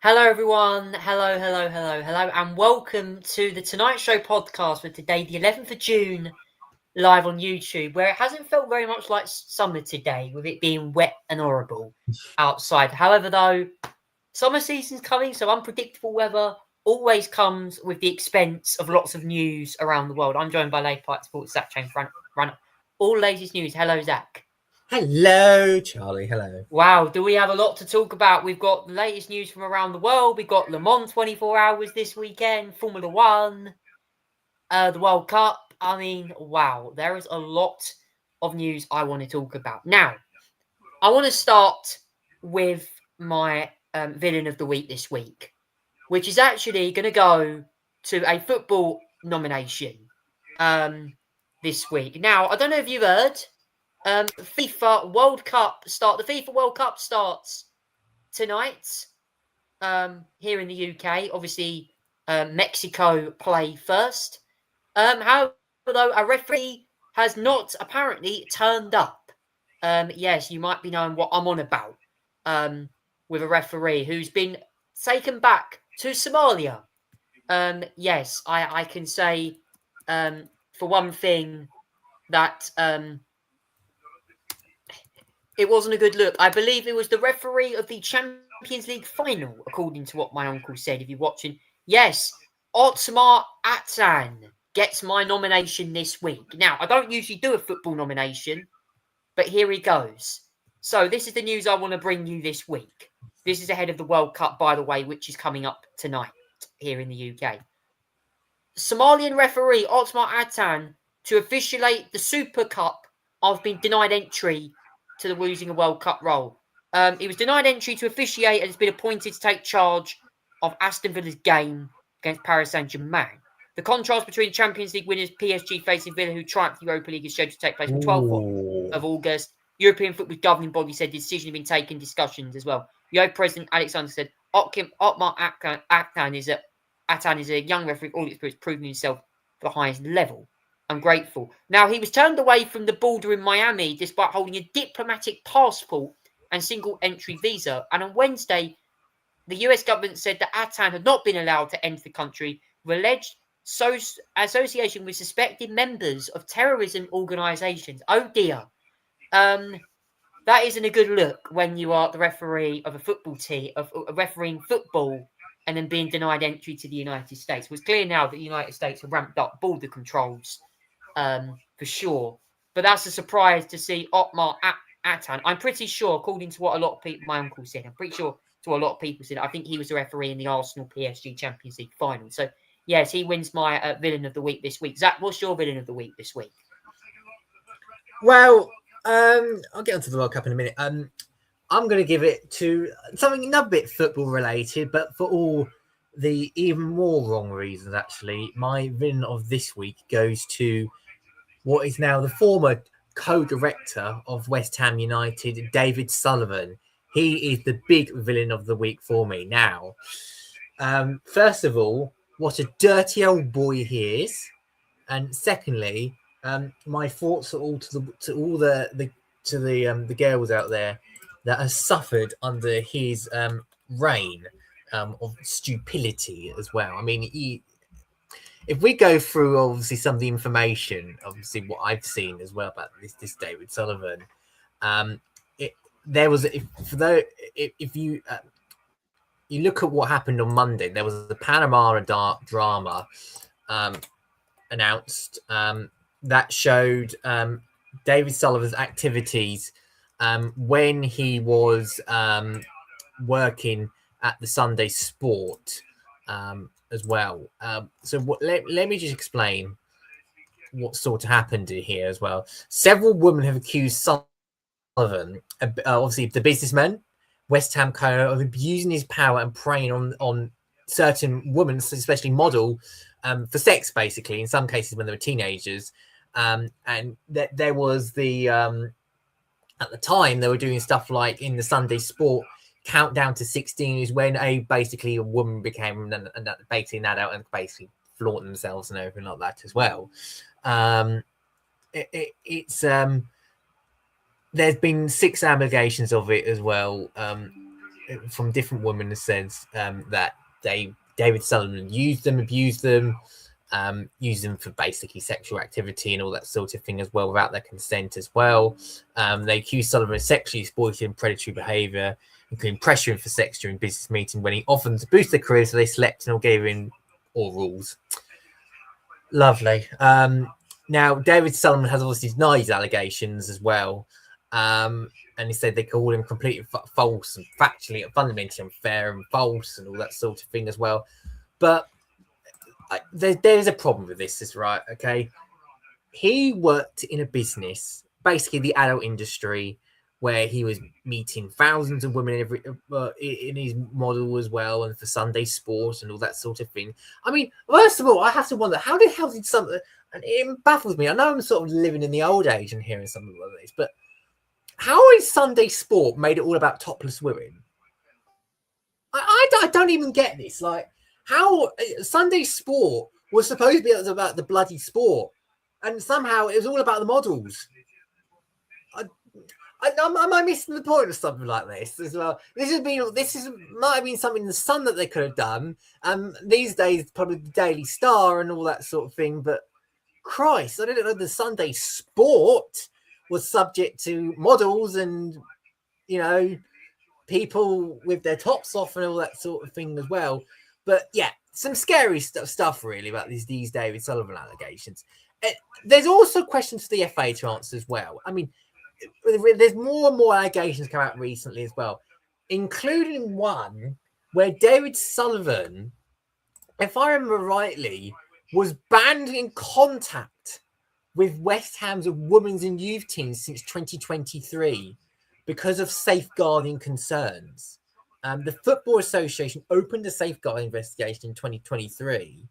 Hello, everyone. Hello, and welcome to the Tonight Show podcast for today, the 11th of June, live on YouTube, where it hasn't felt very much like summer today, with it being wet and horrible outside. However, though, summer season's coming, so unpredictable weather always comes with the expense of lots of news around the world. I'm joined by Late Pike Sports Zach Chain Runner. All latest news. Hello, Zach. Hello, Charlie. Hello. Wow, do we have a lot to talk about? We've got the latest news from around the world. We've got Le Mans 24 hours this weekend, Formula One, the World Cup. I mean, wow, there is a lot of news I want to talk about. Now, I want to start with my villain of the week this week, which is actually going to go to a football nomination this week. Now, I don't know if you've heard, FIFA World Cup the FIFA World Cup starts tonight here in the UK. Obviously, Mexico play first. However, though, a referee has not apparently turned up. Yes, you might be knowing what I'm on about. With a referee who's been taken back to Somalia. Yes, I can say for one thing that it wasn't a good look. I believe it was the referee of the Champions League final, according to what my uncle said. If you're watching, yes, Otmar Atan gets my nomination this week. Now, I don't usually do a football nomination, but here he goes. So this is the news I want to bring you this week. This is ahead of the World Cup, by the way, which is coming up tonight here in the UK. Somalian referee Otmar Atan to officiate the Super Cup. I've been denied entry to the losing a World Cup role. He was denied entry to officiate and has been appointed to take charge of Aston Villa's game against Paris Saint-Germain. The contrast between Champions League winners PSG facing Villa, who triumphed the Europa League, is scheduled to take place on 12th of August. European football governing body said the decision had been taken in discussions as well. UEFA President Alexander said Otmar Atan is a young referee, all experience, proving himself for the highest level. I'm grateful. Now, he was turned away from the border in Miami despite holding a diplomatic passport and single entry visa. And on Wednesday, the US government said that Atan had not been allowed to enter the country with alleged association with suspected members of terrorism organizations. Oh dear. That isn't a good look when you are the referee of a football team, of refereeing football, and then being denied entry to the United States. It's clear now that the United States have ramped up border controls for sure. But that's a surprise to see Otmar Atan. I'm pretty sure, according to what a lot of people, my uncle said, I'm pretty sure to what a lot of people said, I think he was the referee in the Arsenal PSG Champions League final. So, yes, he wins my villain of the week this week. Zach, what's your villain of the week this week? Well, I'll get onto the World Cup in a minute. I'm going to give it to something another bit football related, but for all the even more wrong reasons, actually. My villain of this week goes to what is now the former co-director of West Ham United, David Sullivan. He is the big villain of the week for me now. First of all, what a dirty old boy he is, and secondly, my thoughts are all to the girls out there that have suffered under his reign of stupidity as well. I mean, if we go through obviously some of the information, obviously what I've seen as well about this David Sullivan, if you you look at what happened on Monday, there was a Panama drama announced that showed David Sullivan's activities when he was working at the Sunday Sport as well. Let me just explain what sort of happened here as well. Several women have accused Sullivan, obviously the businessman, West Ham co, of abusing his power and preying on certain women, especially model, for sex, basically, in some cases when they were teenagers. And there was the at the time they were doing stuff like in the Sunday Sport countdown to 16 is when basically a woman became basically an adult and basically flaunt themselves and everything like that as well. There's been 6 allegations of it as well. from different women has said that David Sullivan used them, abused them, used them for basically sexual activity and all that sort of thing as well, without their consent as well. They accused Sullivan of sexually exploiting predatory behaviour, including pressuring for sex during business meeting when he offered them to boost their careers, so they slept and all gave in all rules. Lovely. Now, David Sullivan has obviously denied his allegations as well. And he said they called him completely false and factually and fundamentally unfair and false and all that sort of thing as well. But there's a problem with this, is right, okay? He worked in a business, basically the adult industry, where he was meeting thousands of women in his model as well, and for Sunday Sport and all that sort of thing. I mean, first of all, I have to wonder, how the hell did something... And it baffles me. I know I'm sort of living in the old age and hearing something like this, but how is Sunday Sport made it all about topless women? I don't even get this. Like, how Sunday Sport was supposed to be about the bloody sport, and somehow it was all about the models. Am I missing the point of something like this as well? Might have been something in the Sun that they could have done. These days, probably the Daily Star and all that sort of thing. But Christ, I didn't know the Sunday Sport was subject to models and, you know, people with their tops off and all that sort of thing as well. But yeah, some scary stuff really about these David Sullivan allegations. There's also questions for the FA to answer as well. I mean, there's more and more allegations come out recently as well, including one where David Sullivan, if I remember rightly, was banned in contact with West Ham's women's and youth teams since 2023 because of safeguarding concerns. The Football Association opened a safeguarding investigation in 2023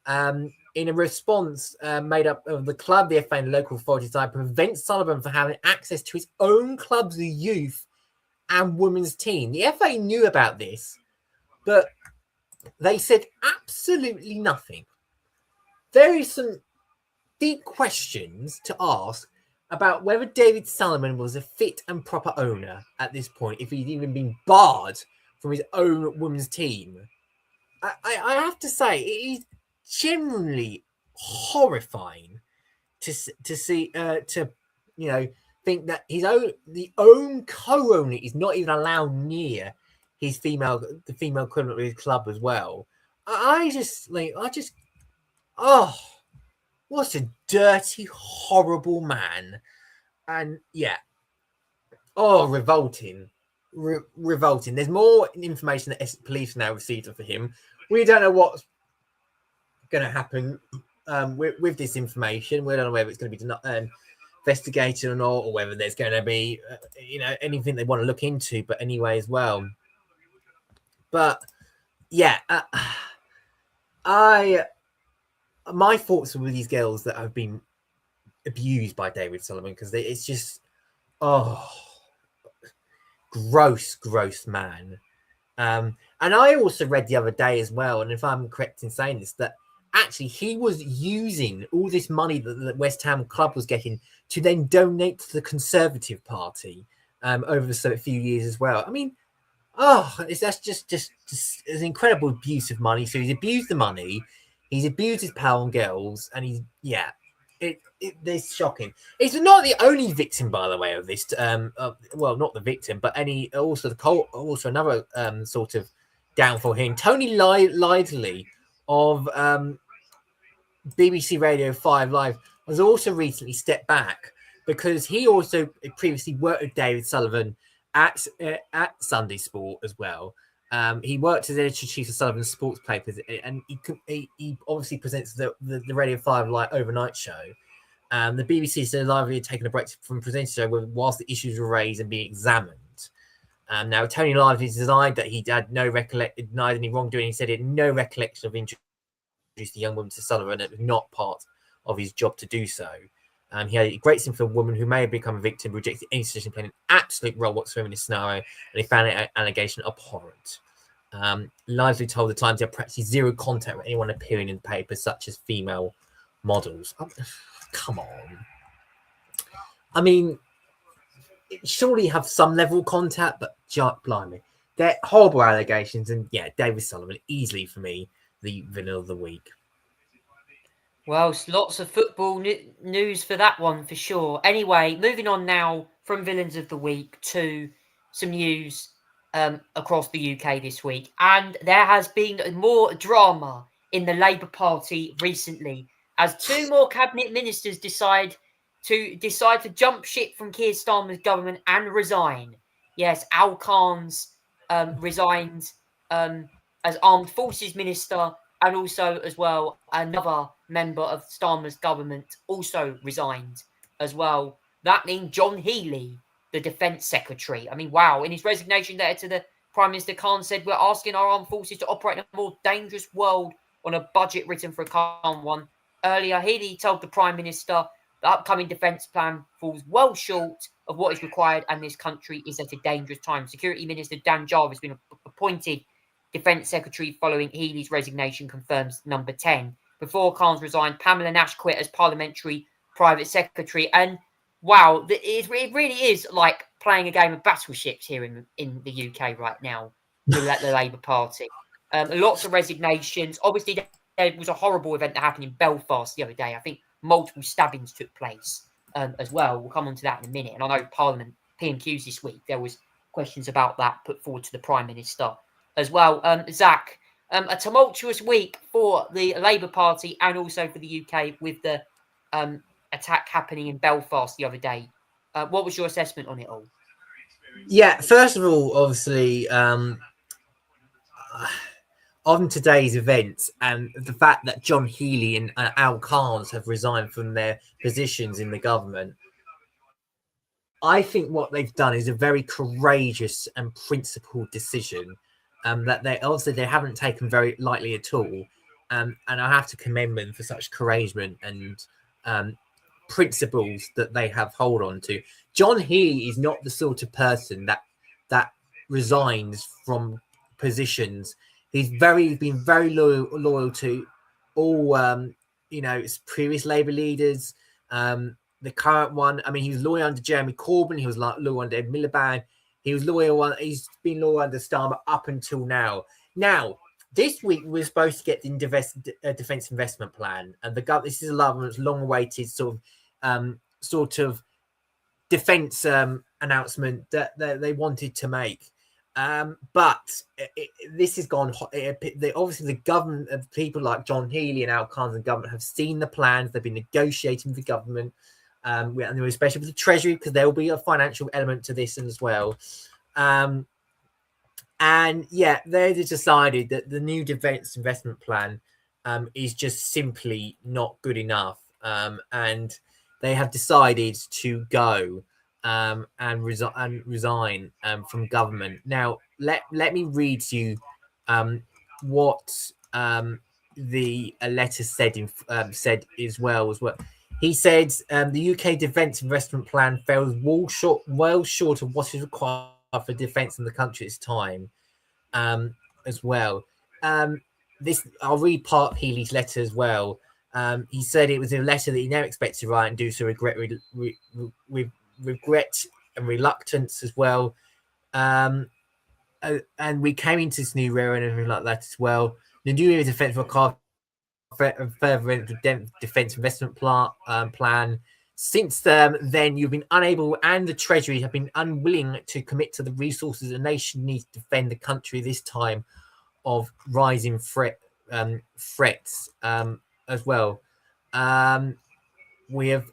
in a response made up of the club, the FA, and local authorities to prevent Sullivan from having access to his own club's youth and women's team. The FA knew about this, but they said absolutely nothing. There is some deep questions to ask about whether David Sullivan was a fit and proper owner at this point, if he'd even been barred from his own women's team. I have to say, it is generally horrifying to see think that the own co-owner is not even allowed near the female equivalent of his club as well. What a dirty, horrible man. And yeah, revolting. Revolting. There's more information that Essex Police now received for him. We don't know what's going to happen with this information. We don't know whether it's going to be investigated or not, or whether there's going to be anything they want to look into. But anyway, as well. But yeah, my thoughts are with these girls that have been abused by David Sullivan, because it's just gross man. And I also read the other day as well, and if I'm correct in saying this, that actually he was using all this money that the West Ham club was getting to then donate to the Conservative Party over a few years as well. I mean, that's just an incredible abuse of money. So he's abused the money, he's abused his pal and girls, and it's shocking. It's not the only victim, by the way, of this. Well, not the victim, but also another sort of downfall here. Tony Lively of BBC Radio 5 Live has also recently stepped back because he also previously worked with David Sullivan at Sunday Sport as well. He worked as editor-in-chief of Sullivan's sports papers, and he obviously presents the Radio 5 Live overnight show. The BBC said Lively had taken a break from presenting the show whilst the issues were raised and being examined. Now, Tony Lively denied that he had denied any wrongdoing. He said he had no recollection of introducing the young woman to Sullivan, and it was not part of his job to do so. He had a great sympathy for a woman who may have become a victim, rejected any suggestion playing an absolute role whatsoever in this scenario, and he found an allegation abhorrent. Lively told the Times he had practically zero contact with anyone appearing in the paper, such as female models. Come on. I mean, surely have some level of contact, but blimey. they're horrible allegations. And yeah, David Solomon, easily for me, the villain of the week. Well, lots of football news for that one for sure. Anyway, moving on now from villains of the week to some news across the UK this week. And there has been more drama in the Labour Party recently as two more cabinet ministers decide to jump ship from Keir Starmer's government and resign. Yes, Al Khan's resigned as Armed Forces Minister, and also as well another member of Starmer's government also resigned as well. That means John Healey, the Defence Secretary. I mean, wow. In his resignation letter to the Prime Minister, Khan said, "We're asking our armed forces to operate in a more dangerous world on a budget written for a calm one." Earlier, Healey told the Prime Minister the upcoming defence plan falls well short of what is required and this country is at a dangerous time. Security Minister Dan Jarvis has been appointed Defence Secretary following Healey's resignation, confirms Number 10. Before Khan's resigned, Pamela Nash quit as Parliamentary Private Secretary. And wow, it really is like playing a game of battleships here in the UK right now, the Labour Party. Lots of resignations. Obviously, there was a horrible event that happened in Belfast the other day. I think multiple stabbings took place as well. We'll come on to that in a minute. And I know Parliament PMQs this week, there was questions about that put forward to the Prime Minister as well. Zach, a tumultuous week for the Labour Party and also for the UK with the attack happening in Belfast the other day. What was your assessment on it all? Yeah, first of all, obviously, on today's events and the fact that John Healey and Al Khan have resigned from their positions in the government, I think what they've done is a very courageous and principled decision that they haven't taken very lightly at all. And I have to commend them for such courage and principles that they have hold on to. John Healey is not the sort of person that resigns from positions. He's been very loyal to all previous Labour leaders. The current one, I mean, he was loyal under Jeremy Corbyn. He was loyal under Ed Miliband. He's been loyal under Starmer up until now. Now, this week we're supposed to get the defence investment plan, and this is the government's long-awaited sort of defence announcement that they wanted to make. But this has gone. Obviously, the government, people like John Healey and Al Khan's government have seen the plans. They've been negotiating with the government. And especially with the Treasury, because there will be a financial element to this as well. And yeah, they decided that the new defence investment plan is just simply not good enough. And they have decided to go and resign from government. Now, let me read to you what the letter said as well. He said the UK Defence Investment Plan falls well short of what is required for defence in the country at this time as well. I'll read part of Healey's letter as well. He said it was a letter that he never expected to write and do so with regret and reluctance as well. And we came into this new era and everything like that as well. The new defence required further defence investment plan. Since then, you've been unable, and the Treasury have been unwilling to commit to the resources a nation needs to defend the country this time of rising threats as well. We have,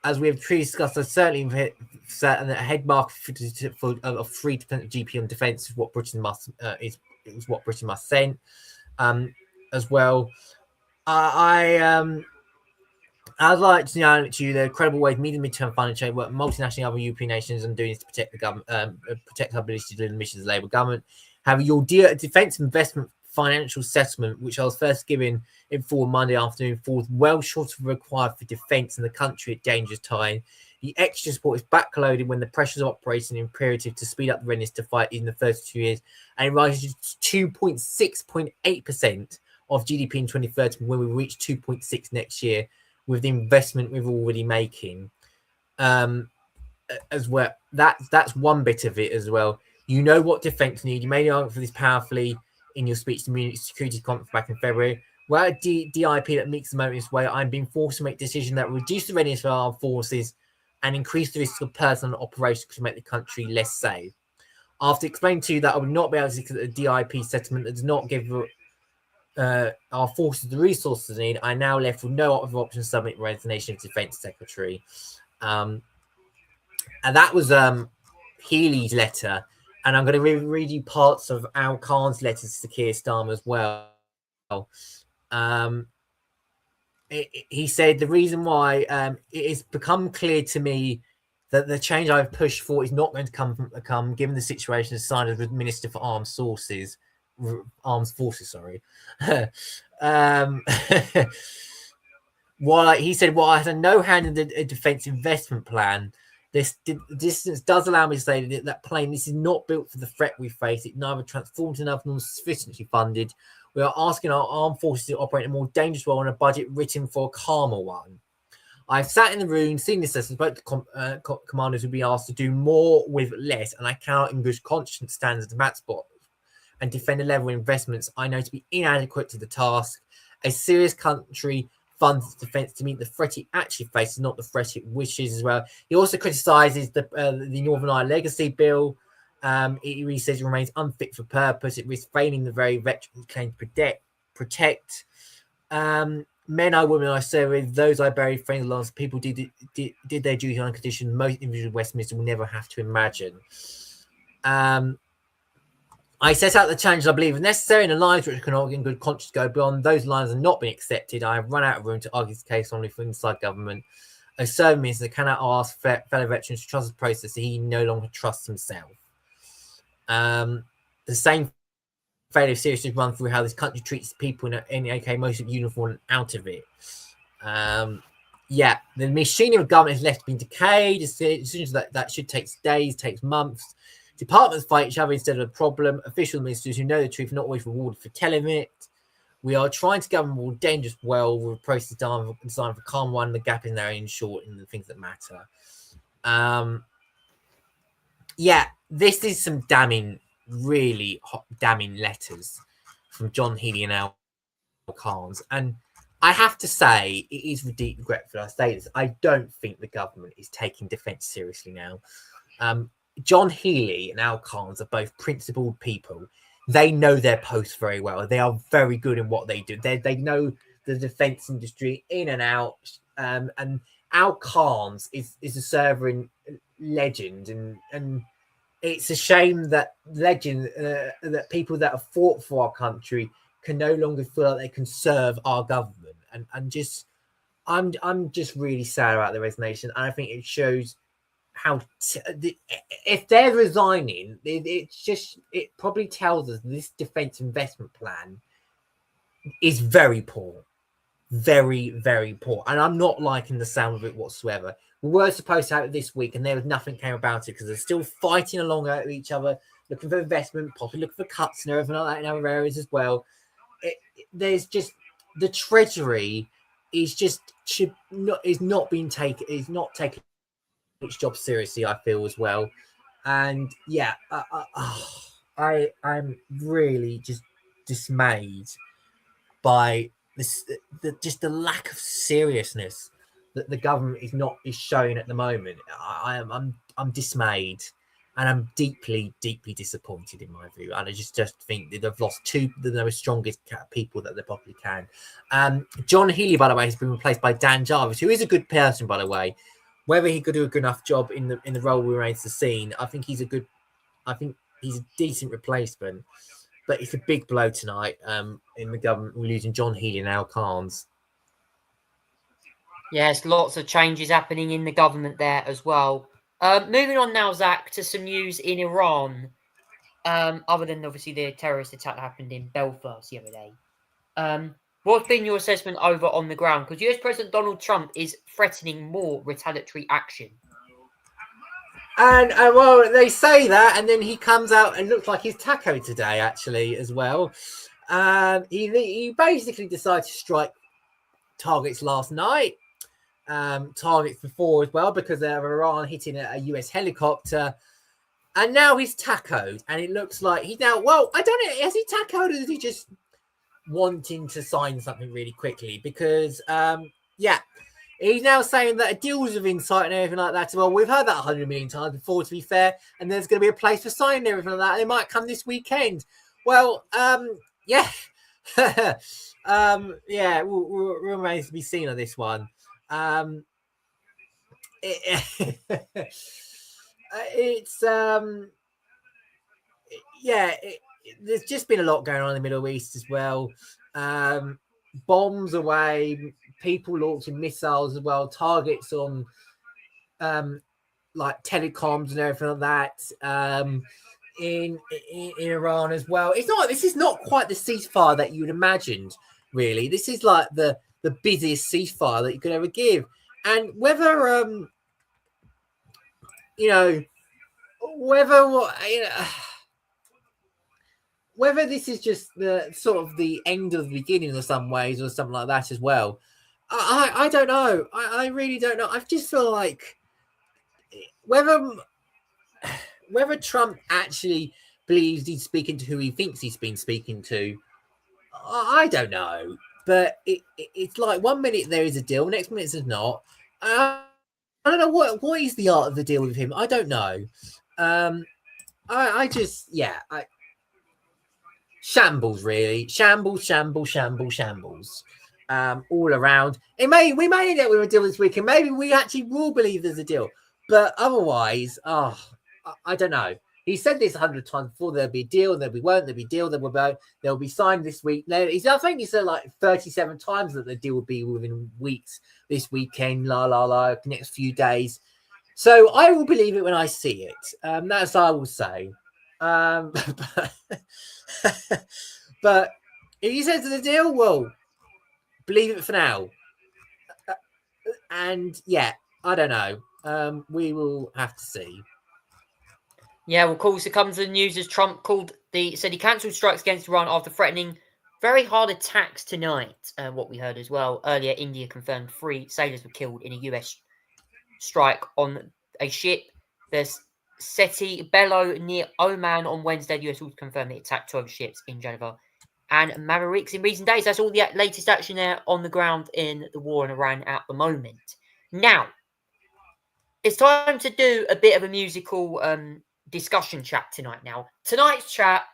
as we have previously discussed, certainly a head mark for a 3% GP on defence is what Britain must send. As well, I'd like to know the credible ways medium midterm financial work multinational and other European nations and doing this to protect the government, protect our ability to deliver the missions of the Labour government. Have your defence investment financial settlement, which I was first given in full Monday afternoon, falls well short of required for defence in the country at dangerous time. The extra support is backloaded when the pressures of operating imperative to speed up the readiness to fight in the first 2 years, and it rises to 2.8% of GDP in 2030 when we reach 2.6 next year with the investment we're already making as well. That's one bit of it as well. You know what defence you need. You made the argument for this powerfully in your speech to the Security Conference back in February. Well, at DIP that meets the moment in this way, I'm being forced to make decisions that reduce the readiness of our armed forces and increase the risk of personal operations to make the country less safe. After explaining to you that I would not be able to accept a DIP settlement that does not give our forces the resources they need, I now left with no other option to submit resignation of Defence Secretary. And that was Healy's letter. And I'm going to read you parts of Al Khan's letters to Keir Starmer as well. He said the reason why it has become clear to me that the change I've pushed for is not going to come given the situation assigned as Minister for Armed Forces. While he said, "Well, I had no hand in the defence investment plan. This distance does allow me to say that plane. This is not built for the threat we face. It neither transformed enough nor sufficiently funded. We are asking our armed forces to operate in a more dangerous role on a budget written for a calmer one. I've sat in the room, seen this lesson, both the commanders would be asked to do more with less, and I cannot in good conscience stand as a mat spot and defend a level of investments I know to be inadequate to the task. A serious country funds its defence to meet the threat it actually faces, not the threat it wishes as well." He also criticises the Northern Ireland Legacy Bill. He says it remains unfit for purpose. It risks failing the very veterans claim to protect. Men or women I serve with, those I buried, friends, lost people did their duty on a condition most individuals in Westminster will never have to imagine. I set out the challenges I believe are necessary and the lines which can argue in good conscience go beyond. Those lines have not been accepted. I have run out of room to argue this case only for inside government. A serving minister cannot ask fellow veterans to trust the process that he no longer trusts himself. The same failure seriously run through how this country treats people in the AK most of uniform and out of it. The machinery of government has left been decayed. Decisions that should take days, takes months. Departments fight each other instead of a problem. Official ministers who know the truth are not always rewarded for telling it. We are trying to govern more dangerous well with a process designed for calm one. The gap in there in short in the things that matter. This is some really damning letters from John Healey and Al Khan's. And I have to say, it is deeply regretful I say this. I don't think the government is taking defence seriously now. John Healey and Al Khan's are both principled people. They know their posts very well. They are very good in what they do. They know the defence industry in and out. And Al Khan's is a sovereign legend. And it's a shame that that people that have fought for our country can no longer feel like they can serve our government. I'm just really sad about the resignation. And I think it shows how if they're resigning, it probably tells us this defence investment plan is very poor, very, very poor. And I'm not liking the sound of it whatsoever. We were supposed to have it this week, and there was nothing came about it because they're still fighting along at each other, looking for investment, possibly looking for cuts and everything like that in other areas as well. There's just the Treasury is not taking its job seriously, I feel as well. And I'm really just dismayed by this, the lack of seriousness that the government is showing at the moment. I'm dismayed, and I'm deeply, deeply disappointed in my view. And I just think that they've lost two of the strongest people that they probably can. John Healey, by the way, has been replaced by Dan Jarvis, who is a good person, by the way. Whether he could do a good enough job in the role remains to be seen. I think he's a decent replacement, but it's a big blow tonight in the government. We're losing John Healey and Al Khan's. Yes, lots of changes happening in the government there as well. Moving on now, Zach, to some news in Iran. Other than obviously the terrorist attack that happened in Belfast the other day. What's been your assessment over on the ground? Because US President Donald Trump is threatening more retaliatory action. And well, they say that, and then he comes out and looks like he's taco today, actually, as well. He basically decided to strike targets last night, targets before as well, because of Iran hitting a US helicopter. And now he's tacoed, and it looks like he's now. Well, I don't know. Has he tacoed, or is he just wanting to sign something really quickly? Because, yeah, he's now saying that a deal's of insight and everything like that. Well, we've heard that 100 million times before, to be fair. And there's going to be a place for signing and everything like that. And it might come this weekend. Well, yeah, yeah, we'll remains to be seen on this one. It's yeah, there's just been a lot going on in the Middle East as well. Bombs away, people launching missiles as well, targets on like telecoms and everything like that. In Iran as well. This is not quite the ceasefire that you would imagined, really. This is like the busiest ceasefire that you could ever give. And whether whether this is just the sort of the end of the beginning in some ways or something like that as well, I don't know. I really don't know. I just feel like whether Trump actually believes he's speaking to who he thinks he's been speaking to, I don't know. But it's like 1 minute there is a deal, next minute there's not. I don't know what is the art of the deal with him. I don't know. I just shambles, really. Shambles. All around. We may end up with a deal this week, and maybe we actually will believe there's a deal. But otherwise, I don't know. He said this 100 times before. There'll be a deal, there'll be a deal, they'll be signed this week. I think he said like 37 times that the deal will be within weeks, this weekend, next few days. So I will believe it when I see it. That's what I will say. But if he says the deal, well, believe it for now. And yeah, I don't know. We will have to see. Yeah, well, of course, it comes to the news as Trump said he cancelled strikes against Iran after threatening very hard attacks tonight. What we heard as well earlier, India confirmed 3 sailors were killed in a US strike on a ship. There's Seti Bello near Oman on Wednesday. The US also confirmed it attacked 12 ships in Geneva and Mavericks in recent days. That's all the latest action there on the ground in the war in Iran at the moment. Now, it's time to do a bit of a musical discussion chat tonight. Now, tonight's chat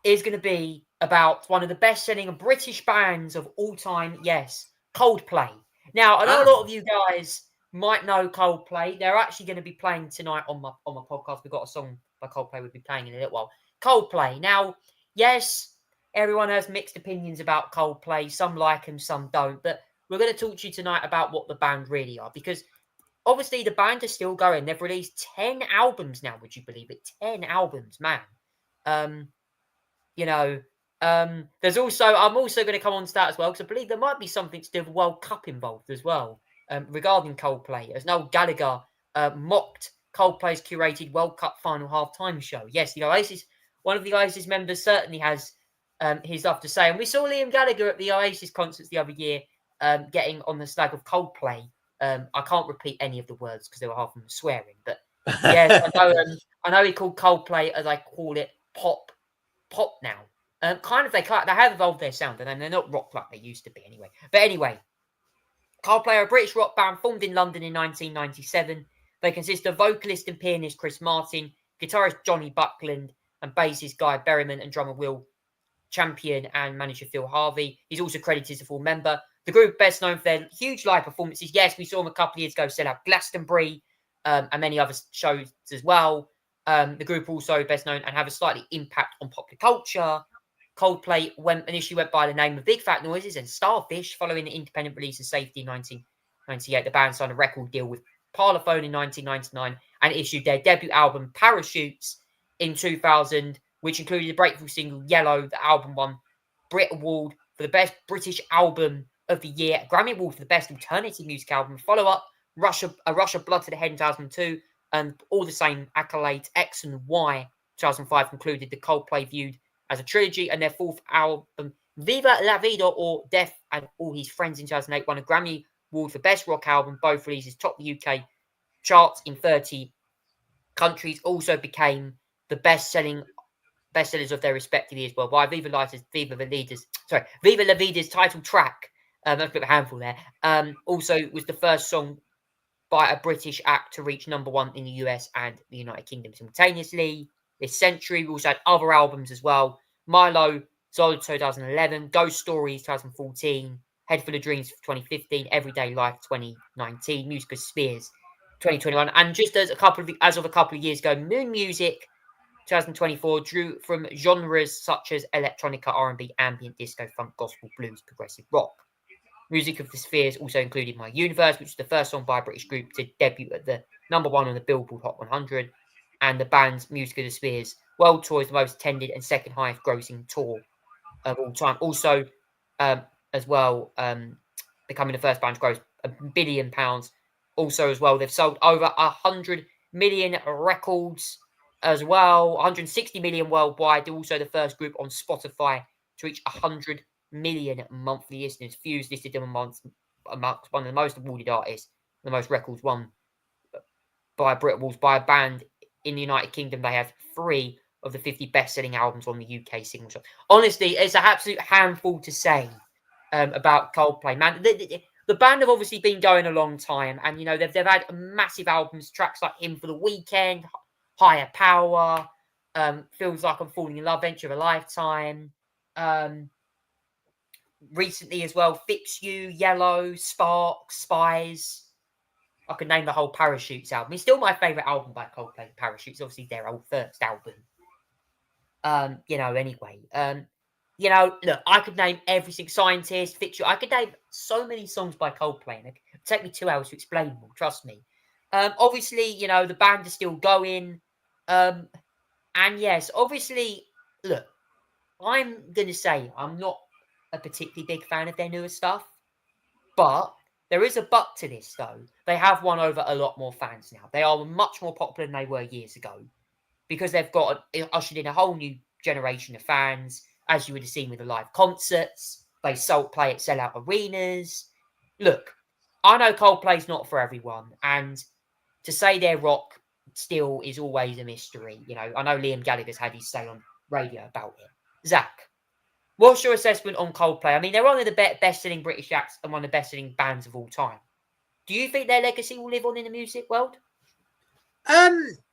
is going to be about one of the best-selling British bands of all time. Yes, Coldplay. Now, I know a lot of you guys might know Coldplay. They're actually going to be playing tonight on my podcast. We've got a song by Coldplay we'll be playing in a little while. Coldplay. Now, yes, everyone has mixed opinions about Coldplay. Some like them, some don't. But we're going to talk to you tonight about what the band really are, because obviously, the band is still going. They've released 10 albums now. Would you believe it? 10 albums, man. There's also, I'm also going to come on to that as well, because I believe there might be something to do with World Cup involved as well, regarding Coldplay. As Noel Gallagher mocked Coldplay's curated World Cup final halftime show. Yes, the Oasis, one of the Oasis members certainly has his stuff to say. And we saw Liam Gallagher at the Oasis concerts the other year getting on the slag of Coldplay. I can't repeat any of the words because they were half of them swearing. But yes, I know he called Coldplay, as I call it, pop now. They have evolved their sound, and they're not rock like they used to be anyway. But anyway, Coldplay are a British rock band formed in London in 1997. They consist of vocalist and pianist Chris Martin, guitarist Johnny Buckland, and bassist Guy Berryman, and drummer Will Champion and manager Phil Harvey. He's also credited as a full member. The group best known for their huge live performances. Yes, we saw them a couple of years ago sell out Glastonbury and many other shows as well. The group also best known and have a slightly impact on popular culture. Coldplay initially went by the name of Big Fat Noises and Starfish. Following the independent release of Safety in 1998, the band signed a record deal with Parlophone in 1999 and issued their debut album Parachutes in 2000, which included the breakthrough single Yellow. The album won Brit Award for the best British album of the year, a Grammy Award for the best alternative music album. Follow up, Rush of Blood to the Head in 2002, and all the same accolades. X and Y 2005 concluded the Coldplay viewed as a trilogy, and their 4th album, Viva La Vida or Death and All His Friends in 2008, won a Grammy Award for best rock album. Both releases topped the UK charts in 30 countries also became the bestsellers of their respective years worldwide. Viva La Vida's title track, that's a bit of a handful there, also was the first song by a British act to reach #1 in the US and the United Kingdom simultaneously. This century, we also had other albums as well. Milo, Zolo 2011, Ghost Stories 2014, Head Full of Dreams 2015, Everyday Life 2019, Music of Spears 2021, and just as of a couple of years ago, Moon Music 2024 drew from genres such as electronica, R&B, ambient, disco, funk, gospel, blues, progressive rock. Music of the Spheres also included My Universe, which was the first song by a British group to debut at the #1 on the Billboard Hot 100, and the band's Music of the Spheres World Tour is the most attended and second highest grossing tour of all time. Also, as well, becoming the first band to gross £1 billion. Also, as well, they've sold over 100 million records as well, 160 million worldwide. They're also the first group on Spotify to reach 100 million monthly listeners. Fuse listed them amongst one of the most awarded artists, the most records won by Brit Awards by a band in the United Kingdom. They have 3 of the 50 best-selling albums on the UK singles chart. Honestly, it's an absolute handful to say about Coldplay. Man, the band have obviously been going a long time, and you know they've had massive albums, tracks like "Hymn for the Weekend," "Higher Power," "Feels Like I'm Falling in Love," "Venture of a Lifetime." Recently as well, "Fix You," "Yellow," "Sparks," "Spies." I could name the whole Parachutes album. It's still my favourite album by Coldplay, Parachutes. Obviously, their old first album. Anyway. Look, I could name every single Scientist, Fix You. I could name so many songs by Coldplay, and it would take me 2 hours to explain them all, trust me. Obviously, the band is still going. And yes, obviously, look, I'm going to say I'm not a particularly big fan of their newer stuff. But there is a but to this, though. They have won over a lot more fans now. They are much more popular than they were years ago because they've ushered in a whole new generation of fans, as you would have seen with the live concerts. They play at sellout arenas. Look, I know Coldplay's not for everyone, and to say they're rock still is always a mystery. I know Liam Gallagher's had his say on radio about it. Zach, what's your assessment on Coldplay? I mean, they're one of the best-selling British acts and one of the best-selling bands of all time. Do you think their legacy will live on in the music world?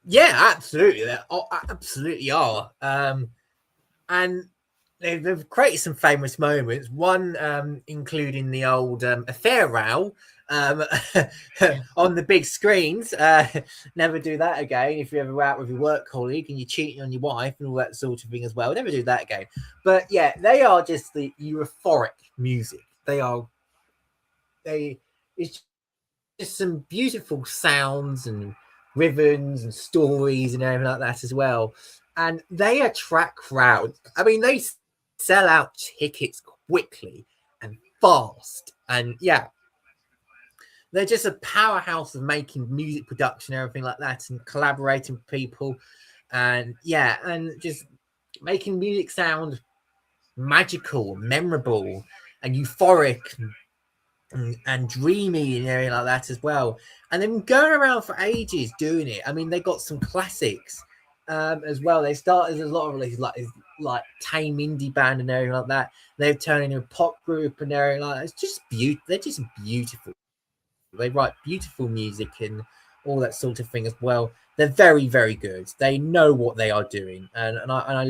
Yeah, absolutely. They absolutely are. And they've created some famous moments. One including the old affair row on the big screens. Never do that again. If you're ever out with your work colleague and you're cheating on your wife and all that sort of thing as well, never do that again. But yeah, they are just the euphoric music. It's just some beautiful sounds and rhythms and stories and everything like that as well. And they attract crowds. I mean, they sell out tickets quickly and fast. And yeah, they're just a powerhouse of making music production and everything like that and collaborating with people. And yeah, and just making music sound magical, memorable, and euphoric and dreamy and everything like that as well. And they've been going around for ages doing it. I mean, they got some classics as well. They started as a lot of like tame indie band and everything like that. They've turned into a pop group and everything like that. It's just beautiful. They're just beautiful. They write beautiful music and all that sort of thing as well. They're very, very good. They know what they are doing, and I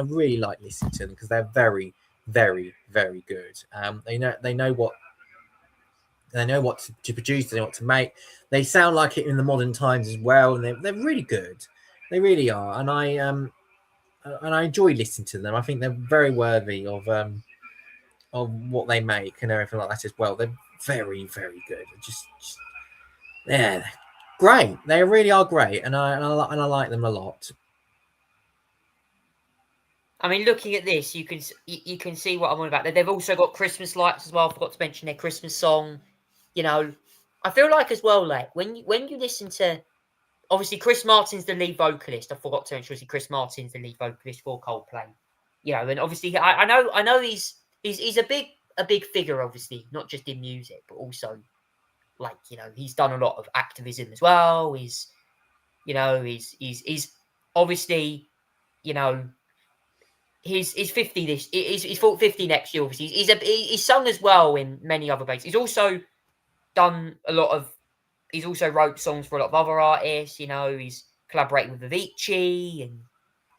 really like listening to them because they're very, very, very good. They know what to produce, they know what to make. They sound like it in the modern times as well, and they're really good. They really are, and I enjoy listening to them. I think they're very worthy of what they make and everything like that as well. They're very, very good. Just yeah, great. They really are great, and I like them a lot. I mean, looking at this, you can see what I'm on about. They've also got Christmas lights as well. I forgot to mention their Christmas song. I feel like as well, like when you listen to, obviously Chris Martin's the lead vocalist. I forgot to mention, Chris Martin's the lead vocalist for Coldplay. And obviously I know he's a big figure, obviously, not just in music, but also like he's done a lot of activism as well. He's You know, he's obviously, you know, he's 50 this. He's 50 next year. Obviously, he's sung as well in many other bands. He's also done a lot of. He's also wrote songs for a lot of other artists. You know, he's collaborated with Avicii and.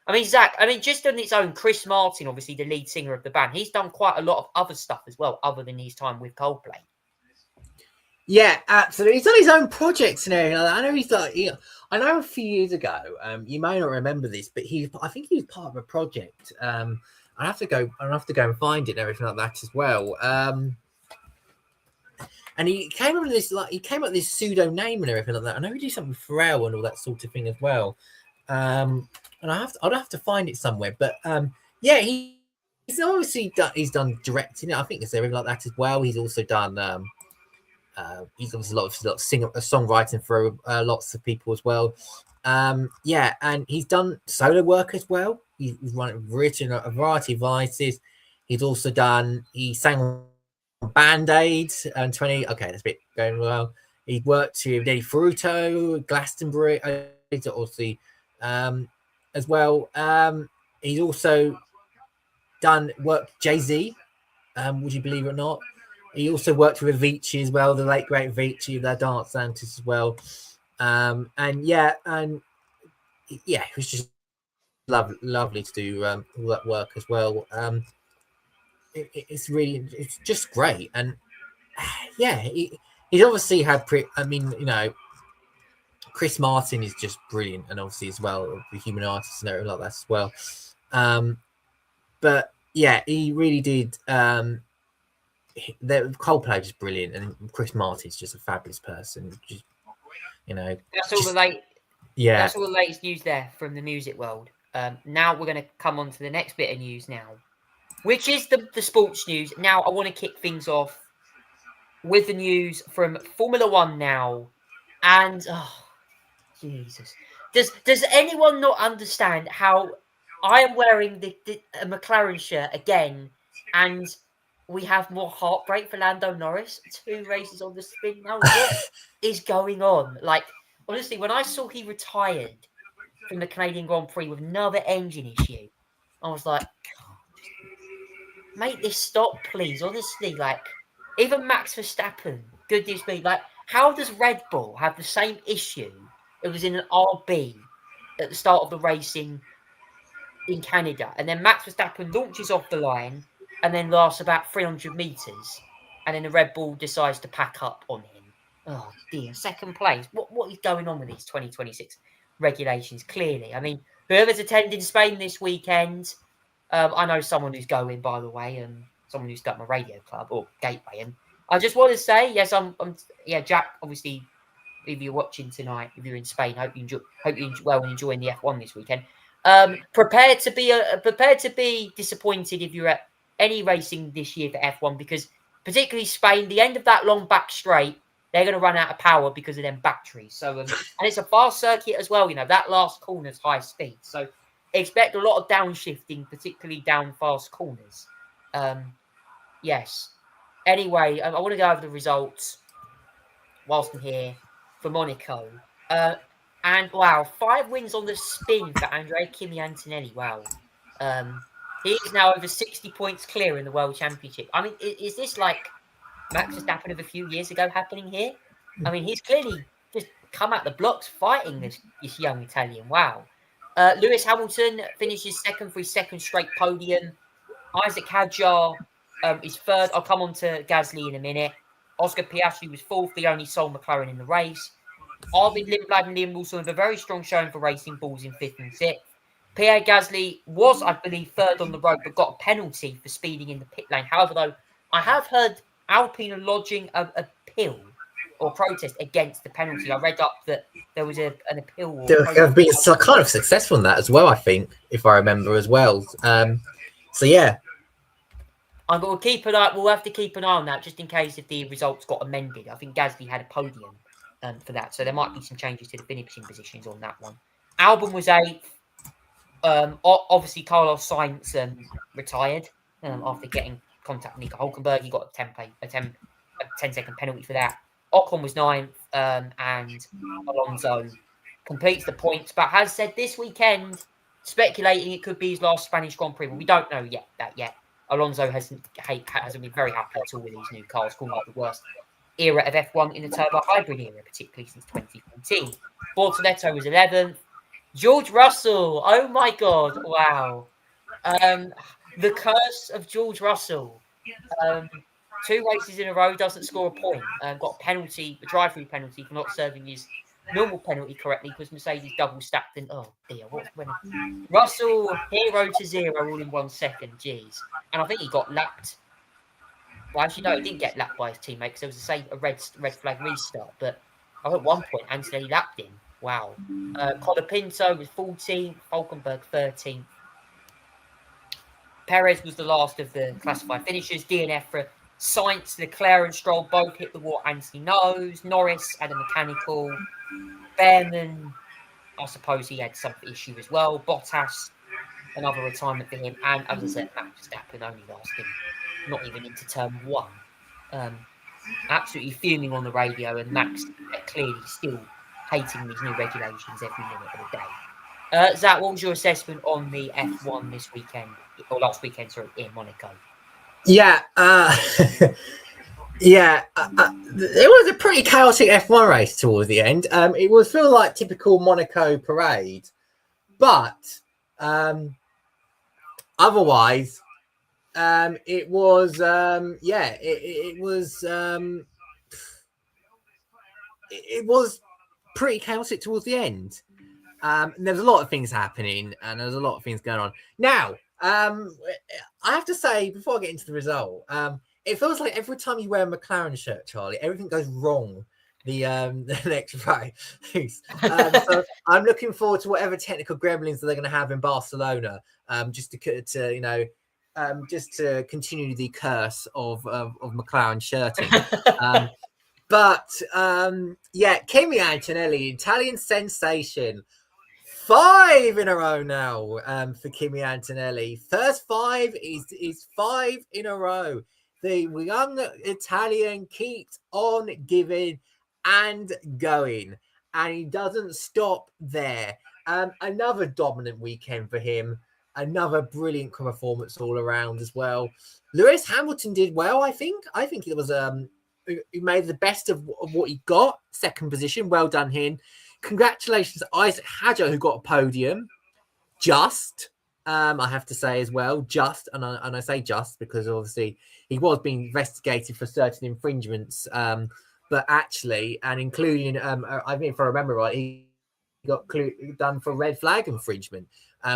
I mean, Zach, just on its own, Chris Martin, obviously the lead singer of the band, he's done quite a lot of other stuff as well, other than his time with Coldplay. Yeah, absolutely. He's done his own projects and everything like that. I know he's like, I know a few years ago, you may not remember this, but I think he was part of a project. I'll have to go and find it and everything like that as well. And he came up with this pseudo name and everything like that. I know he did something with Pharrell and all that sort of thing as well. And I'd have to find it somewhere. But yeah, he's obviously he's done directing it. I think it's everything like that as well. He's also done he's obviously a lot of songwriting for lots of people as well. Yeah, and he's done solo work as well. He's written a variety of voices. He's also he sang on Band-Aid and 20. Okay, that's a bit going well. He worked with Eddie Fruto, Glastonbury, obviously, as well. He's also done work Jay-Z, would you believe it or not? He also worked with Avicii as well, the late great Avicii, their dance scientist as well. And it was just lovely to do all that work as well. It's just great. And yeah, he's obviously had Chris Martin is just brilliant, and obviously as well the human artist and everything like that as well. But yeah, he really did. Coldplay is brilliant, and Chris Martin is just a fabulous person. Just, that's all that's all the latest news there from the music world. Now we're going to come on to the next bit of news now, which is the sports news. Now I want to kick things off with the news from Formula One now, and Jesus, does anyone not understand how I am wearing the McLaren shirt again, and we have more heartbreak for Lando Norris? 2 races on the spin now. What is going on? Like, honestly, when I saw he retired from the Canadian Grand Prix with another engine issue, I was like, God, make this stop, please. Honestly, like, even Max Verstappen, goodness me, like, how does Red Bull have the same issue? It was in an RB at the start of the racing in Canada, and then Max Verstappen launches off the line and then lasts about 300 meters, and then the Red Bull decides to pack up on him. Oh dear, second place. What is going on with these 2026 regulations? Clearly, I mean, whoever's attending Spain this weekend, I know someone who's going, by the way, and someone who's got my radio club or Gateway, and I just want to say, yes, I'm Jack. Obviously, if you're watching tonight, if you're in Spain, hope you enjoy enjoying the F1 this weekend. Prepared to be disappointed if you're at any racing this year for F1, because particularly Spain, the end of that long back straight, they're going to run out of power because of them batteries. So, and it's a fast circuit as well. That last corner's high speed. So expect a lot of downshifting, particularly down fast corners. Yes. Anyway, I want to go over the results whilst I'm here for Monaco. And wow, 5 wins on the spin for Andrea Kimi Antonelli. Wow. He is now over 60 points clear in the World Championship. I mean, is this like Max Verstappen of a few years ago happening here? I mean, he's clearly just come out the blocks fighting this young Italian. Wow. Lewis Hamilton finishes second for his second straight podium. Isaac Hadjar is third. I'll come on to Gasly in a minute. Oscar Piastri was fourth, the only sole McLaren in the race. Arvid Lindblad and Liam Lawson with a very strong showing for Racing Bulls in 5th and 6th. Pierre Gasly was, I believe, 3rd on the road, but got a penalty for speeding in the pit lane. However, though, I have heard Alpine are lodging an appeal or protest against the penalty. I read up that there was an appeal. They've been kind of successful in that as well, I think, if I remember as well. So, yeah. We'll keep an eye. We'll have to keep an eye on that just in case if the results got amended. I think Gasly had a podium for that, so there might be some changes to the finishing positions on that one. Albon was 8th. Obviously, Carlos Sainz retired after getting contact with Nico Hulkenberg. He got a 10-second penalty for that. Ocon was 9th, and Alonso completes the points, but has said this weekend, speculating it could be his last Spanish Grand Prix. Well, we don't know yet. Alonso hasn't been very happy at all with these new cars, calling it the worst era of F1 in the turbo hybrid era, particularly since 2014. Bortoletto was 11th. George Russell, oh my God, wow. The curse of George Russell. 2 races in a row, doesn't score a point. Got a penalty, a drive-through penalty for not serving his normal penalty correctly because Mercedes double stacked. And oh dear, Russell, 0 to 0 all in 1 second. Jeez. And I think he got lapped. Well, actually, no, he didn't get lapped by his teammate because there was a red flag restart. But at one point, Antonelli lapped him. Wow. Colapinto was 14th, Hulkenberg 13th. Perez was the last of the classified finishers. DNF for Sainz, Leclerc and Stroll both hit the wall. Anthony knows. Norris had a mechanical. Behrman, I suppose he had some issue as well. Bottas, another retirement for him. And as I said, Max Verstappen only lasting not even into turn 1. Absolutely fuming on the radio, and Max clearly still hating these new regulations every minute of the day. Zach, what was your assessment on the F1 this weekend, or last weekend, sorry, in Monaco? Yeah, it was a pretty chaotic F1 race towards the end. It was feel like typical Monaco parade, but otherwise, it was it was pretty chaotic towards the end. There's a lot of things happening, and there's a lot of things going on. Now, I have to say, before I get into the result, it feels like every time you wear a McLaren shirt, Charlie, everything goes wrong the next race. So I'm looking forward to whatever technical gremlins they're going to have in Barcelona, just to continue the curse of McLaren shirting. Kimi Antonelli, Italian sensation. 5 in a row now for Kimi Antonelli. First 5 is 5 in a row. The young Italian keeps on giving and going, and he doesn't stop there. Another dominant weekend for him. Another brilliant performance all around as well. Lewis Hamilton did well, I think. I think it was he made the best of what he got. 2nd position. Well done him. Congratulations to Isaac Hadjar, who got a podium. I have to say as well, and I say just because obviously he was being investigated for certain infringements, but actually, and including, I mean, if I remember right, he got done for red flag infringement,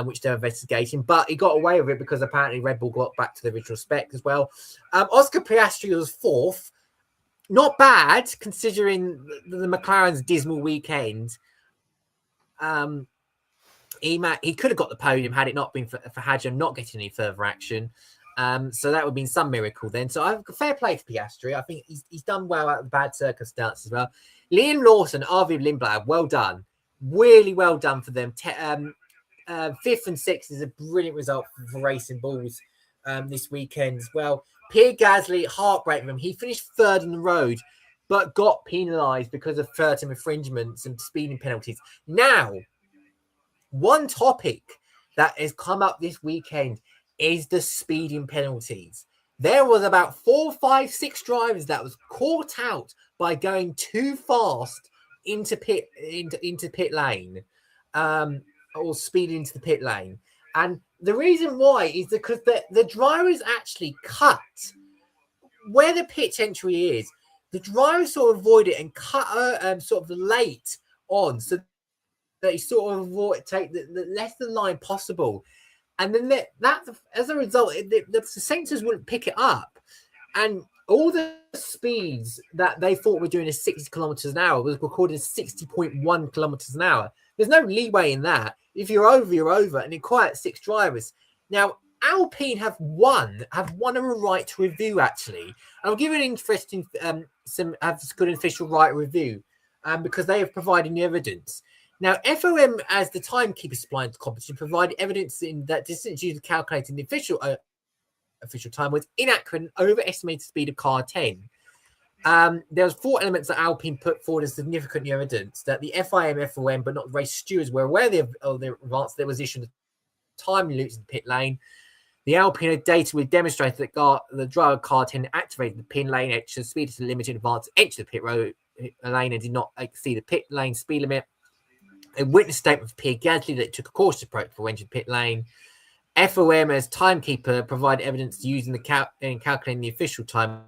which they're investigating, but he got away with it because apparently Red Bull got back to the original spec as well. Oscar Piastri was 4th. Not bad, considering the McLaren's dismal weekend. He could have got the podium had it not been for Hadjar not getting any further action. So that would have been some miracle then. So I've fair play to Piastri. I think he's done well out of the bad circumstances as well. Liam Lawson, Arvid Lindblad, well done. Really well done for them. 5th and 6th is a brilliant result for Racing Bulls this weekend as well. Pierre Gasly, heartbreak for him. He finished 3rd on the road, but got penalised because of certain infringements and speeding penalties. Now, one topic that has come up this weekend is the speeding penalties. There was about 4, 5, 6 drivers that was caught out by going too fast into pit lane, or speeding into the pit lane. And the reason why is because the drivers actually cut where the pit entry is. The drivers sort of avoid it and cut sort of late on, so that you sort of take the less than line possible. And then that as a result, the sensors wouldn't pick it up. And all the speeds that they thought were doing is 60 kilometers an hour was recorded as 60.1 kilometers an hour. There's no leeway in that. If you're over, you're over. And it quite 6 drivers. Now, Alpine have won a right to review, actually. And I'll give an interesting, have good official right review because they have provided the evidence. Now, FOM, as the timekeeper supplying the competition, provided evidence in that distance used to calculating the official time was inaccurate and overestimated speed of car 10. There was 4 elements that Alpine put forward as significant new evidence that the FIM, FOM, but not the race stewards were aware of the advance that was issued time loops in the pit lane. The Alpine data would demonstrate that the driver car 10 activated the pit lane extra speed to limit in advance, entered the pit road lane and did not exceed the pit lane speed limit. A witness statement from Pierre Gasly that it took a cautious approach before entering the pit lane. FOM as timekeeper provided evidence using in calculating the official time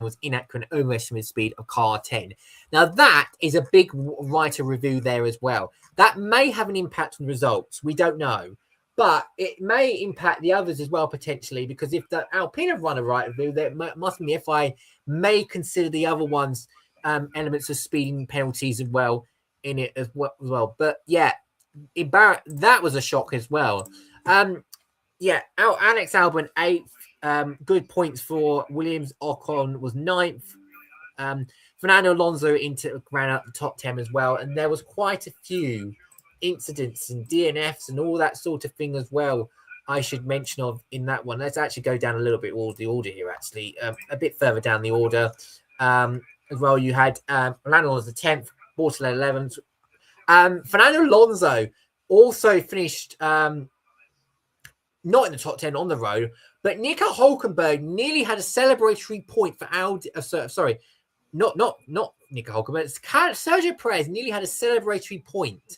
was inaccurate and overestimated speed of car 10. Now that is a big writer review there as well. That may have an impact on the results. We don't know. But it may impact the others as well, potentially, because if the Alpine have run a right review, there must be the FI may consider the other ones elements of speeding penalties as well in it as well. But yeah, that was a shock as well. Alex Albon 8th. Good points for Williams. Ocon was 9th. Fernando Alonso ran up the top 10 as well. And there was quite a few incidents and DNFs and all that sort of thing as well. I should mention of in that one. Let's actually go down a little bit all the order here. Actually, a bit further down the order as well. You had Fernando Alonso 10th, Bortoletti 11th. Fernando Alonso also finished not in the top 10 on the road, but Nico Hülkenberg nearly had a celebratory point for Audi. Not Nico Hülkenberg. Sergio Perez nearly had a celebratory point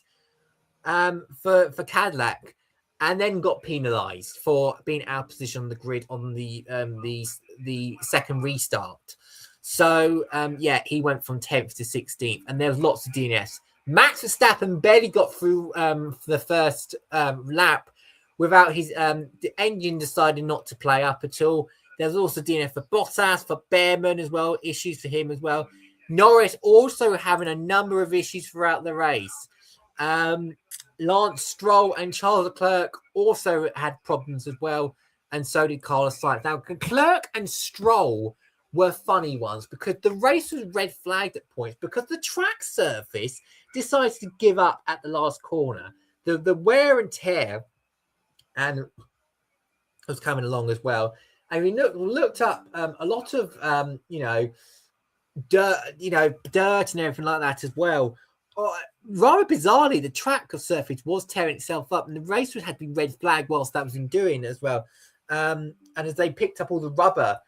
for Cadillac, and then got penalised for being out of position on the grid on the second restart. So he went from 10th to 16th, and there was lots of DNFs. Max Verstappen barely got through for the first lap without his the engine deciding not to play up at all. There's also DNF for Bottas, for Behrman as well, issues for him as well. Norris also having a number of issues throughout the race. Lance Stroll and Charles Leclerc also had problems as well, and so did Carlos Sainz. Now, Leclerc and Stroll were funny ones because the race was red flagged at points because the track surface decided to give up at the last corner. The wear and tear and was coming along as well. And we looked up a lot of dirt, dirt and everything like that as well. Rather bizarrely, the track surface was tearing itself up, and the race had to be red flagged whilst that was doing as well. And as they picked up all the rubber,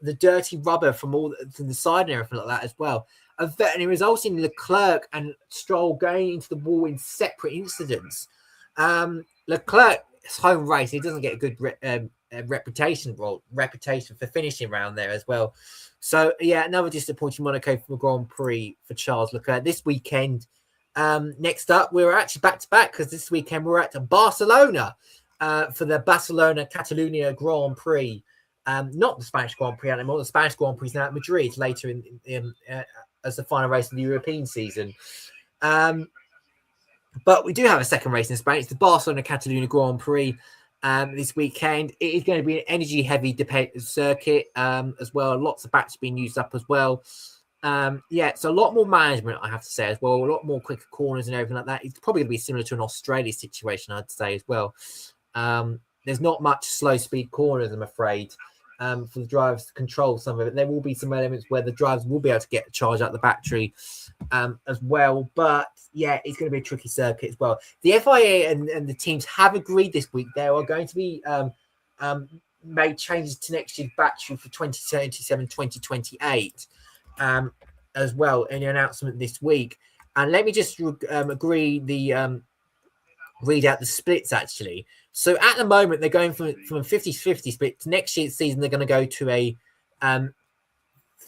the dirty rubber from the side and everything like that as well, and it resulted in Leclerc and Stroll going into the wall in separate incidents. Leclerc's home race, he doesn't get a good reputation for finishing around there as well. So yeah, another disappointing Monaco for the Grand Prix for Charles Leclerc this weekend. Next up, we're actually back to back because this weekend we're at Barcelona for the Barcelona Catalunya Grand Prix. Not the Spanish Grand Prix anymore. The Spanish Grand Prix is now at Madrid later in as the final race of the European season. But we do have a second race in Spain. It's the Barcelona Catalunya Grand Prix this weekend. It is going to be an energy-heavy circuit as well. Lots of backs being used up as well. So a lot more management, I have to say, as well. A lot more quicker corners and everything like that. It's probably going to be similar to an Australia situation, I'd say, as well. There's not much slow-speed corners, I'm afraid, for the drivers to control some of it. There will be some elements where the drivers will be able to get a charge out the battery as well. But, yeah, it's going to be a tricky circuit as well. The FIA and the teams have agreed this week there are going to be made changes to next year's battery for 2027, 2028 as well in an announcement this week. And let me just read out the splits, actually. So at the moment, they're going from a 50-50 split. To next year's season, they're going to go to a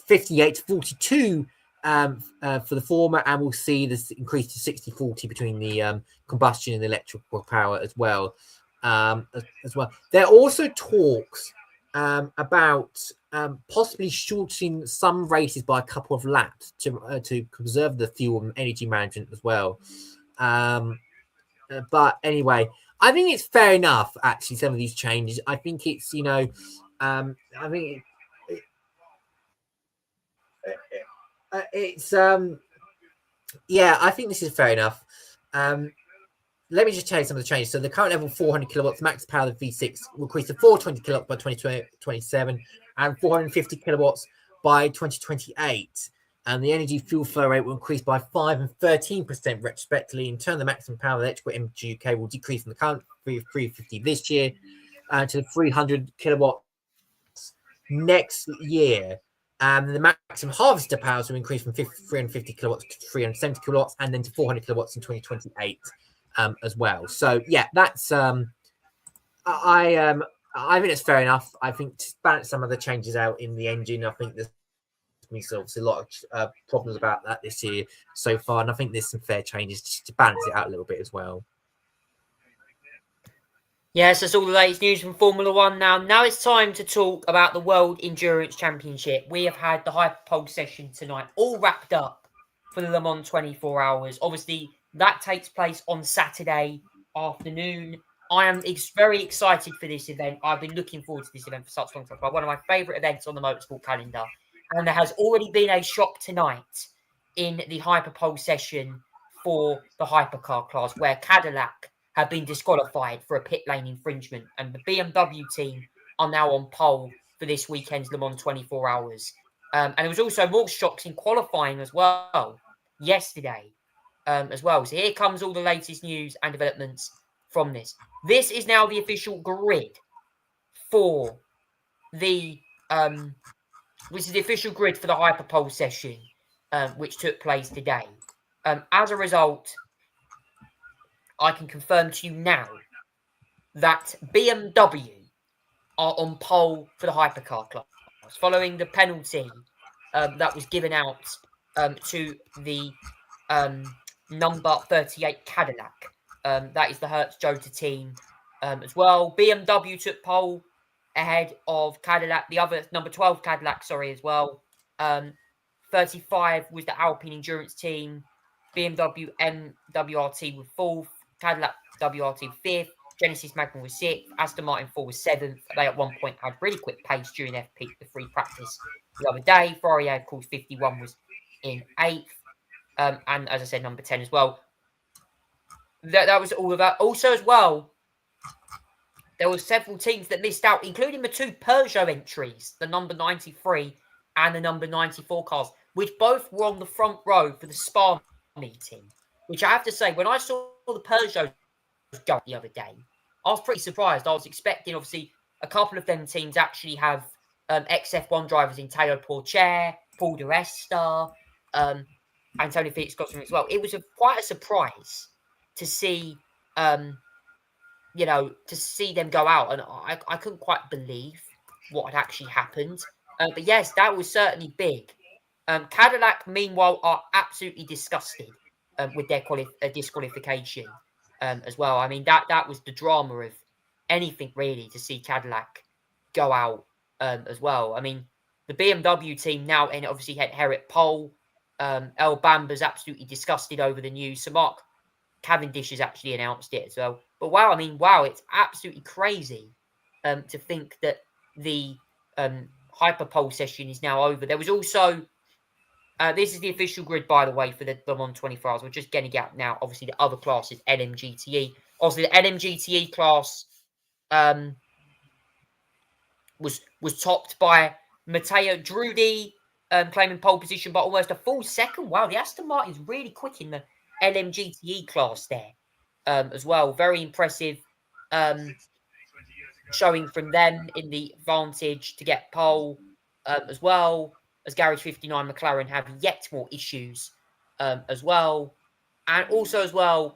58-42 for the former, and we'll see this increase to 60-40 between the combustion and the electrical power as well. There are also talks about possibly shortening some races by a couple of laps to preserve the fuel and energy management as well. But anyway, I think it's fair enough, actually, some of these changes. I think it's, I think I think this is fair enough. Let me just tell you some of the changes. So the current level 400 kilowatts max power of the V6 will increase to 420 kilowatts by 2027 and 450 kilowatts by 2028. And the energy fuel flow rate will increase by 5 and 13% respectively. In turn, the maximum power of electrical MG UK will decrease from the current 350 this year to 300 kilowatts next year. The maximum harvester powers will increase from 350 kilowatts to 370 kilowatts, and then to 400 kilowatts in 2028 as well. So yeah, that's I think it's fair enough. I think to balance some of the changes out in the engine, I think there's obviously a lot of problems about that this year so far, and I think there's some fair changes just to balance it out a little bit as well. Yes, that's all the latest news from Formula One now. Now it's time to talk about the World Endurance Championship. We have had the Hyperpole session tonight, all wrapped up for the Le Mans 24 hours. Obviously, that takes place on Saturday afternoon. I am very excited for this event. I've been looking forward to this event for such a long time. One of my favourite events on the motorsport calendar. And there has already been a shock tonight in the Hyperpole session for the hypercar class, where Cadillac have been disqualified for a pit lane infringement. And the BMW team are now on pole for this weekend's Le Mans 24 hours. And there was also more shocks in qualifying as well yesterday as well. So here comes all the latest news and developments from this. This is now the official grid for the which is the official grid for the Hyperpole session, which took place today. As a result, I can confirm to you now that BMW are on pole for the hypercar class, following the penalty that was given out to the number 38 Cadillac. That is the Hertz Jota team as well. BMW took pole ahead of Cadillac, the other number 12 Cadillac, as well. 35 was the Alpine Endurance team. BMW MWRT was 4th. Cadillac WRT 5th. Genesis Magna was 6th. Aston Martin 4 was 7th. They at one point had really quick pace during FP, the free practice the other day. Ferrari, of course, 51 was in 8th. And as I said, number 10 as well. That was all of that. Also, as well, there were several teams that missed out, including the 2 Peugeot entries, the number 93 and the number 94 cars, which both were on the front row for the Spa meeting. Which I have to say, when I saw the Peugeot go the other day, I was pretty surprised. I was expecting, obviously, a couple of them teams actually have XF1 drivers in Teo Porcher, Paul di Resta, Antonio Felix Gosling as well. It was quite a surprise to see to see them go out, and I couldn't quite believe what had actually happened. But yes, that was certainly big. Cadillac, meanwhile, are absolutely disgusted with their disqualification as well. I mean, that was the drama of anything, really, to see Cadillac go out as well. I mean, the BMW team now, and obviously had Herrick Pole. El Bamba's absolutely disgusted over the news. So Mark Cavendish has actually announced it as well. But wow, it's absolutely crazy to think that the Hyperpole session is now over. There was also, this is the official grid, by the way, for the Le Mans 24 hours. We're just getting out now. Obviously, the other class is LMGTE. Obviously, the LMGTE class was topped by Matteo Drudi, claiming pole position by almost a full second. Wow, the Aston Martin's really quick in the LMGTE class there as well. Very impressive showing from them in the advantage to get pole as well, as Garage 59 McLaren have yet more issues as well. And also as well,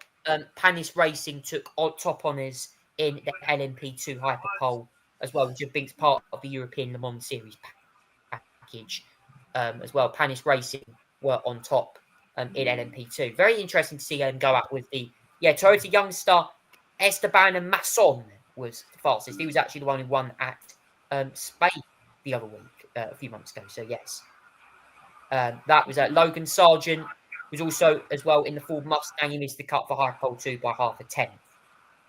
Panis Racing took top honours in the LMP2 Hyperpole as well, which I think is part of the European Le Mans Series package as well. Panis Racing were on top in LMP2. Very interesting to see them go out with the Toyota youngster Esteban and Masson was the fastest. He was actually the one who won at Spain the other week, a few months ago. So yes, that was Logan Sargent was also as well in the Ford Mustang. He missed the cut for Hyperpole 2 by half a tenth.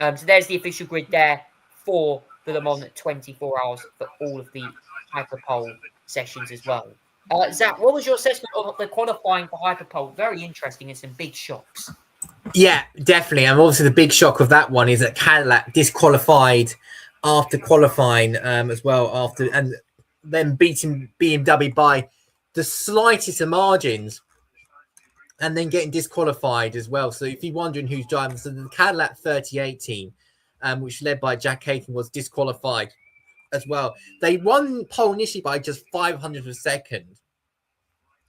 So there's the official grid there for the Le Mans 24 hours for all of the Hyperpole sessions as well. Zach, what was your assessment of the qualifying for Hyperpole? Very interesting and some big shocks. Yeah, definitely. And obviously the big shock of that one is that Cadillac disqualified after qualifying as well. And them beating BMW by the slightest of margins, and then getting disqualified as well. So if you're wondering who's driving, so the Cadillac 38 team, which led by Jack Aitken, was disqualified as well. They won pole initially by just 500 of a second,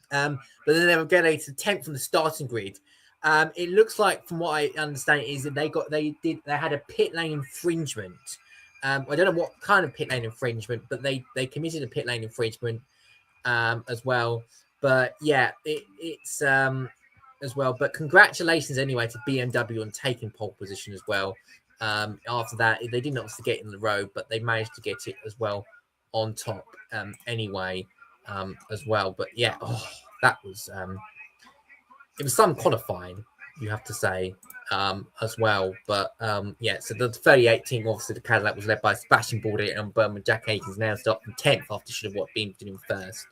but then they were getting to 10th from the starting grid. It looks like, from what I understand, is that they had a pit lane infringement. I don't know what kind of pit lane infringement, but they committed a pit lane infringement as well. But yeah, it's as well. But congratulations anyway to BMW on taking pole position as well. After that, they didn't obviously get in the road, but they managed to get it as well on top anyway as well. But yeah, that was it was some qualifying, you have to say, as well. But yeah, so the 38 team, obviously the Cadillac was led by Sebastian Bourdais and Berman. Jack Aitken's now stopped from 10th after should have been doing first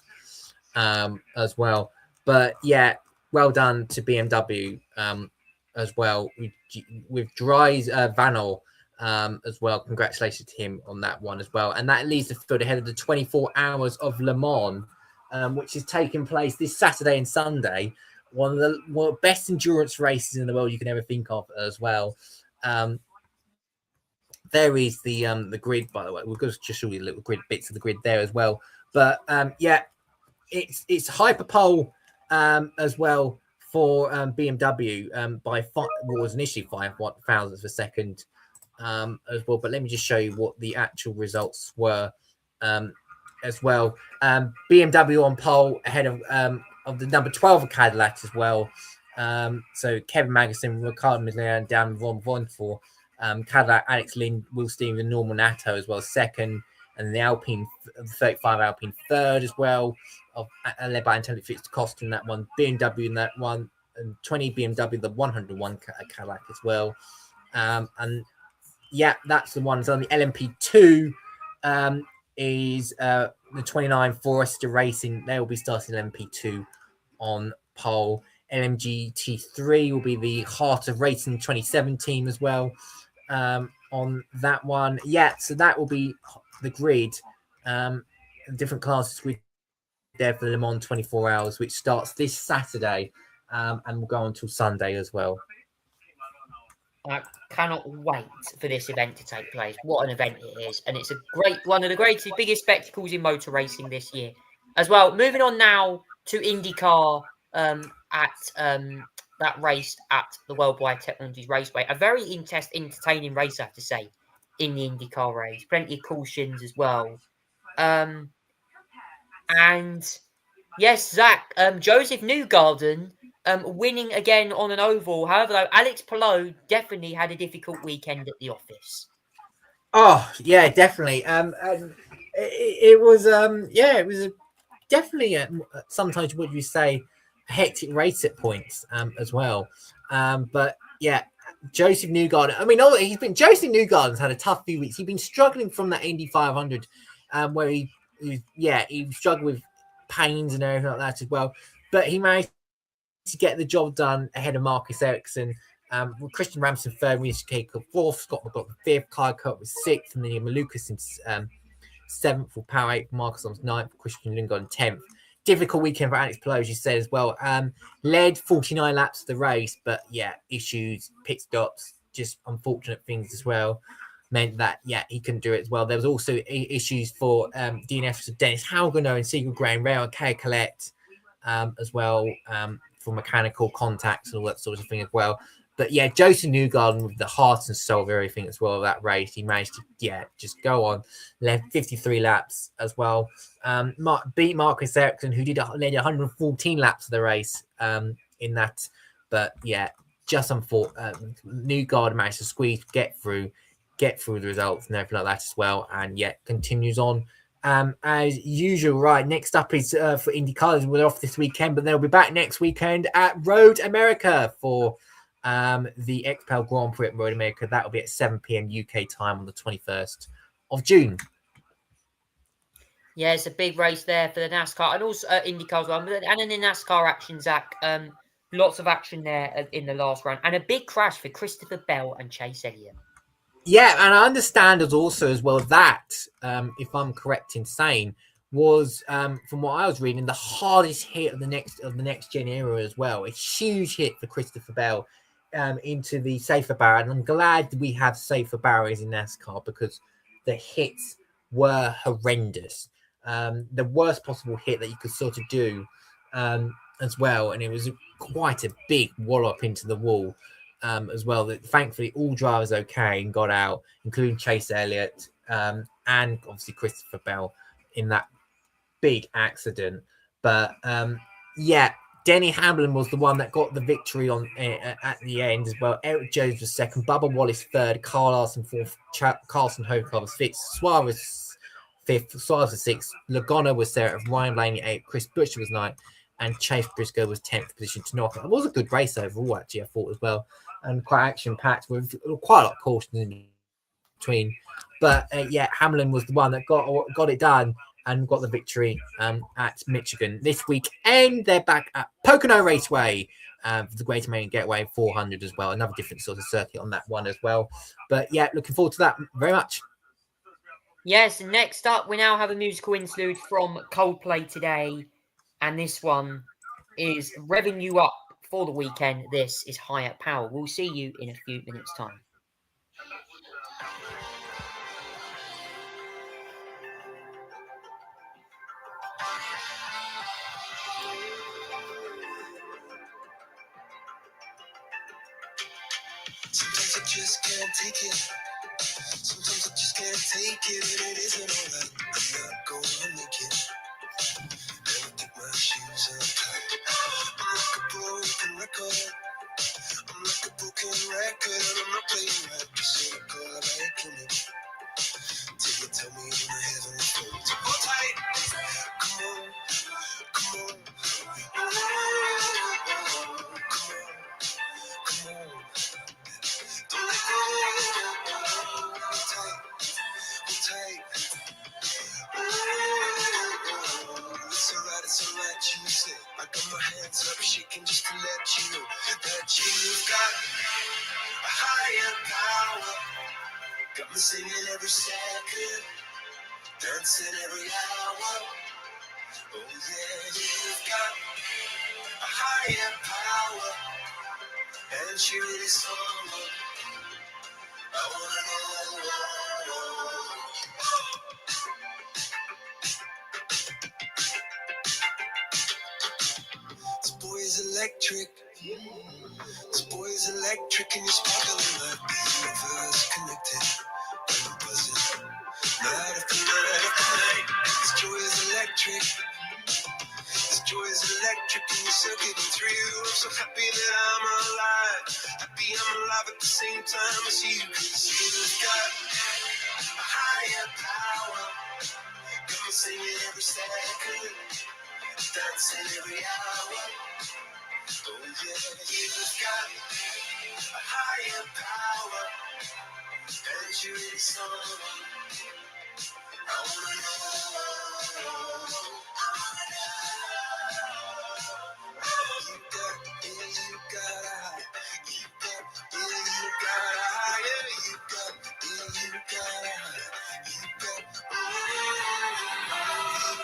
as well. But yeah, well done to BMW as well with Dries Vanol as well. Congratulations to him on that one as well. And that leaves the field ahead of the 24 Hours of Le Mans, which is taking place this Saturday and Sunday. One of the best endurance races in the world you can ever think of as well. There is the grid, by the way. We've got to just show you little grid bits of the grid there as well. But yeah, it's hyperpole as well for BMW by what was initially 5 thousandths of a second as well. But let me just show you what the actual results were as well. BMW on pole ahead of the number 12 of Cadillac as well. So Kevin Magnussen, Ricardo Milan, down Ron Von for Cadillac, Alex Lind, Will Stevens, and Norman Nato as well, second. And the Alpine, the 35 Alpine, third as well, led by Antonio Fitz-Costa in that one. BMW in that one, and 20 BMW, the 101 Cadillac as well. And yeah, that's the one. So on the LMP2 is the 29 Forester Racing. They will be starting LMP2 on pole. LMGT3 will be the Heart of Racing 2017 as well on that one. Yeah, so that will be the grid, different classes grid there for Le Mans 24 Hours, which starts this Saturday and will go on until Sunday as well. I cannot wait for this event to take place. What an event it is. And it's one of the greatest, biggest spectacles in motor racing this year as well. Moving on now to IndyCar at that race at the Worldwide Technologies Raceway. A very entertaining race, I have to say, in the IndyCar race. Plenty of cautions as well. And yes, Zach, Joseph Newgarden winning again on an oval. However, though, Alex Palou definitely had a difficult weekend at the office. Oh, yeah, definitely. It was definitely sometimes what you say, a hectic race at points as well. But yeah, Joseph Newgarden. I mean, Joseph Newgarden's had a tough few weeks. He's been struggling from that Indy 500, where he struggled with pains and everything like that as well. But he managed to get the job done ahead of Marcus Ericsson. Christian Ramsden third, Rishi Keiko fourth, Scott McLaughlin fifth, Kyle Kurt was sixth, and then Malukas in seventh for Power 8, Marcus on ninth, Christian Lundgaard 10th. Difficult weekend for Alex Palou, as you said as well. Led 49 laps of the race, but yeah, issues, pit stops, just unfortunate things as well. Meant that, yeah, he couldn't do it as well. There was also issues for DNFs of Dennis Halgano and Sigurd Graham Rail and Kay Collette as well for mechanical contacts and all that sort of thing as well. But yeah, Joseph Newgarden with the heart and soul of everything as well of that race. He managed to, just go on. Led 53 laps as well. Beat Marcus Ericsson, who led 114 laps of the race in that. But yeah, just unfortunate. Newgarden managed to squeeze, get through the results and everything like that as well. And yet continues on as usual. Right, next up is for IndyCar. We're off this weekend, but they'll be back next weekend at Road America for the XPEL Grand Prix at Road America. That will be at 7 p.m. UK time on the 21st of June. Yeah, it's a big race there for the NASCAR and also IndyCar as well. And in the NASCAR action, Zach, lots of action there in the last round. And a big crash for Christopher Bell and Chase Elliott. Yeah, and I understand as well that, if I'm correct in saying, was, from what I was reading, the hardest hit of the next gen era as well. A huge hit for Christopher Bell into the safer barrier. And I'm glad we have safer barriers in NASCAR because the hits were horrendous. The worst possible hit that you could sort of do as well. And it was quite a big wallop into the wall as well. That thankfully all drivers okay and got out, including Chase Elliott and obviously Christopher Bell in that big accident. But yeah, Denny Hamlin was the one that got the victory on at the end as well. Eric Jones was second, Bubba Wallace third, Carl Larson fourth, Carlson Hocar was fifth, Suarez fifth, Suarez was sixth, Logano was seventh, Ryan Blaney eighth, Chris Buescher was ninth, and Chase Briscoe was 10th position to knock. It was a good race overall, actually, I thought as well, and quite action packed with quite a lot of cautions in between. But yeah, Hamlin was the one that got it done and got the victory at Michigan this week. And they're back at Pocono Raceway for the Great American Getaway 400 as well. Another different sort of circuit on that one as well. But yeah, looking forward to that very much. Yes, next up, we now have a musical interlude from Coldplay today. And this one is revving you up for the weekend. This is Higher Power. We'll see you in a few minutes' time. Sometimes I just can't take it. Sometimes I just can't take it, and it isn't alright. I'm not gonna make it. Never get my shoes untied. I'm like a broken record. I'm like a broken record, and I'm not playing right. You say God, I ain't coming. Till you tell me when the heavenly phone. So hold tight. Come on, come on. Come on, come on. Don't let go. Hold tight, hold tight. It's alright, you say. I got my hands up, shaking just to let you know that you've got a higher power. Got me singing every second, dancing every hour. Oh yeah, you've got a higher power, and she really someone I wanna know. This boy is electric. This boy is electric, and you're sparkling like the universe connected. I'm buzzing. Night after night after night. This joy is electric. This joy is electric, and you're circuiting through. I'm so happy that I'm alive. Happy I'm alive at the same time as you. 'Cause you've got a higher power. Got me singing every second, dancing every hour. Oh yeah, you've got a higher power, and you really someone I wanna know. You got, yeah, you got a high. You got, yeah, you got a higher. You got, yeah, you got a high. You got, you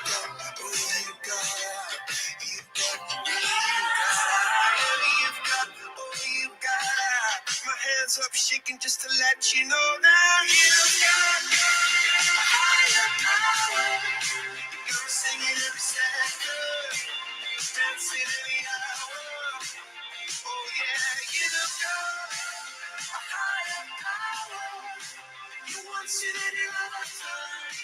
got, oh, you got a high. You got, yeah, you got a higher. You've got, oh, you got a high. My hands up shaking just to let you know now. You've got a higher power. You're singing every second, dancing every hour. Oh yeah, you've got a higher power. You once in any lifetime,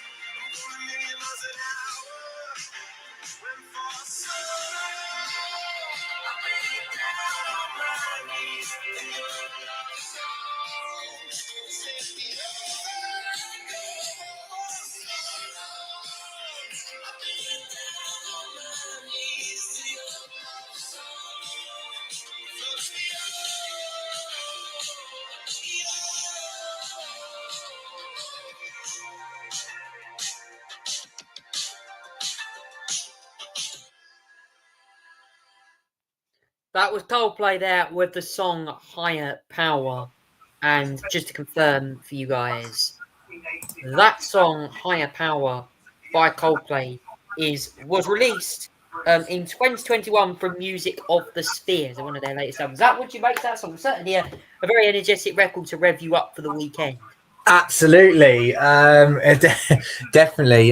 going a million miles an hour. When for so I've been down on my knees in your love song. Take me over. I've been down on my knees to your love song. Floats me That was Coldplay there with the song Higher Power. And just to confirm for you guys, that song Higher Power by Coldplay was released in 2021 from Music of the Spheres, one of their latest albums. That would you make that song? Certainly a very energetic record to rev you up for the weekend. Absolutely, definitely.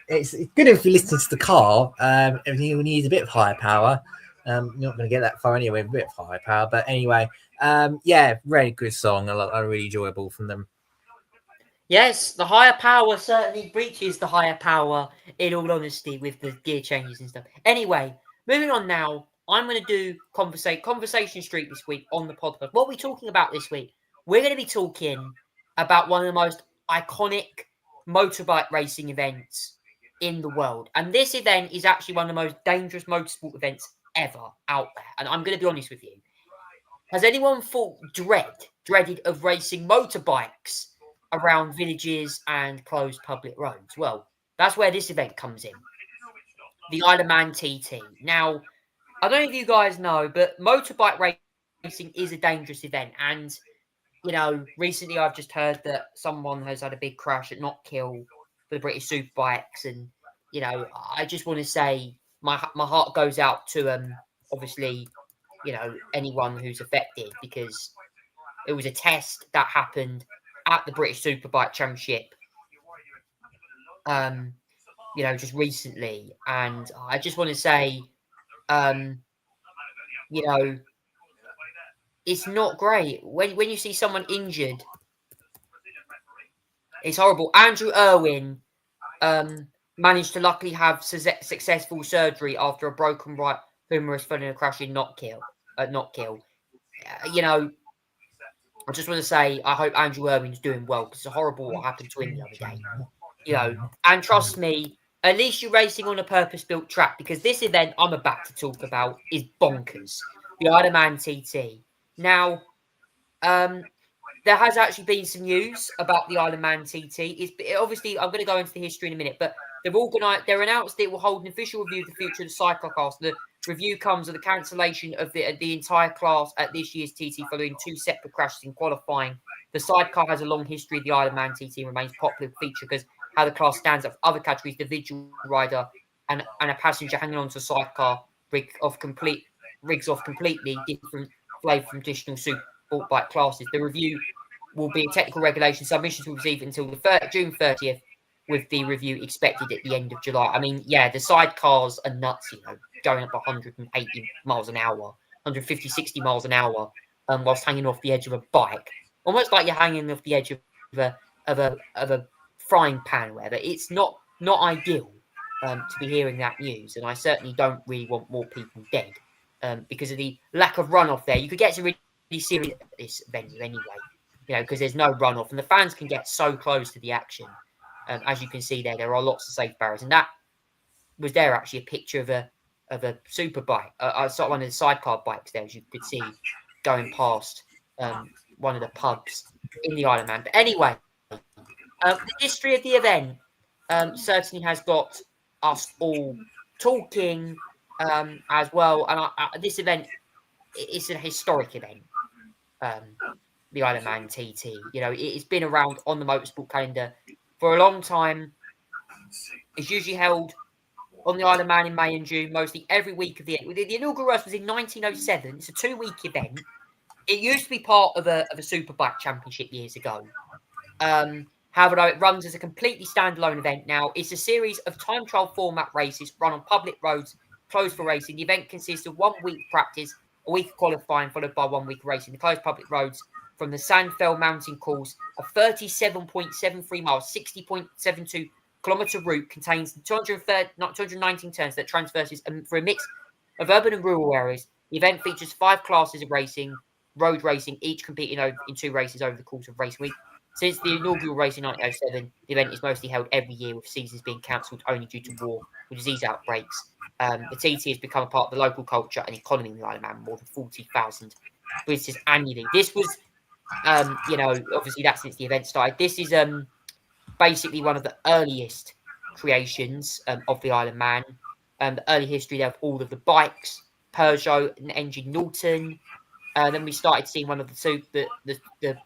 It's good if you're listening to the car. If you need a bit of higher power, you're not going to get that far anyway. With a bit of higher power, but anyway, yeah, very good song. I really enjoyable from them. Yes, the higher power certainly breaches the higher power, in all honesty, with the gear changes and stuff. Anyway, moving on now, I'm going to do Conversation Street this week on the podcast. What are we talking about this week? We're going to be talking about one of the most iconic motorbike racing events in the world. And this event is actually one of the most dangerous motorsport events ever out there. And I'm going to be honest with you. Has anyone dreaded of racing motorbikes around villages and closed public roads? Well, that's where this event comes in. The Isle of Man TT. Now, I don't know if you guys know, but motorbike racing is a dangerous event. And, you know, recently I've just heard that someone has had a big crash at Knockhill for the British Superbikes. And, you know, I just want to say my heart goes out to, obviously, you know, anyone who's affected, because it was a test that happened at the British Superbike Championship, you know, just recently. And I just want to say, you know, it's not great. When you see someone injured, it's horrible. Andrew Irwin managed to luckily have successful surgery after a broken right humerus following a crash in Knockhill. You know, I just want to say I hope Andrew Irwin's doing well, because it's horrible what happened to him the other day. You know, and trust me, at least you're racing on a purpose-built track, because this event I'm about to talk about is bonkers. The Isle of Man TT. Now, there has actually been some news about the Isle of Man TT. Obviously, I'm going to go into the history in a minute, but they're announced it will hold an official review of the future of the cyclocross. The review comes with the cancellation of the entire class at this year's TT following two separate crashes in qualifying. The sidecar has a long history of the Isle of Man TT and remains a popular feature because how the class stands up for other categories, the individual rider and a passenger hanging onto a sidecar rigs off completely different flavour from traditional super bike classes. The review will be a technical regulation. Submissions will receive until the June 30th, with the review expected at the end of July. I mean, yeah, the sidecars are nuts, you know, going up 180 miles an hour, 150, 60 miles an hour, whilst hanging off the edge of a bike. Almost like you're hanging off the edge of a frying pan or whatever. It's not ideal to be hearing that news. And I certainly don't really want more people dead because of the lack of runoff there. You could get some really serious at this venue anyway, you know, because there's no runoff and the fans can get so close to the action. As you can see there are lots of safe barriers, and that was there actually a picture of a super bike, sort of one of the sidecar bikes there, as you could see going past one of the pubs in the Isle of Man. But anyway, the history of the event certainly has got us all talking as well. And this event, it's a historic event. The Isle of Man TT, you know, it's been around on the motorsport calendar for a long time. It's usually held on the Isle of Man in May and June, mostly every week of the year. The inaugural race was in 1907. It's a 2-week event. It used to be part of a Superbike Championship years ago. However, though, it runs as a completely standalone event now. It's a series of time trial format races run on public roads, closed for racing. The event consists of 1 week practice, a week of qualifying, followed by 1 week racing. The closed public roads from the Sandfell mountain course, a 37.73 miles, 60.72 kilometre route contains 219 turns that traverses for a mix of urban and rural areas. The event features 5 classes of racing, road racing, each competing in 2 races over the course of race week. Since the inaugural race in 1907, the event is mostly held every year, with seasons being cancelled only due to war or disease outbreaks. The TT has become a part of the local culture and economy in the Isle of Man, more than 40,000 visitors annually. This was, you know, obviously that's since the event started. This is basically one of the earliest creations of the Isle of Man. The early history there of all of the bikes, Peugeot and engine Norton. Then we started seeing one of the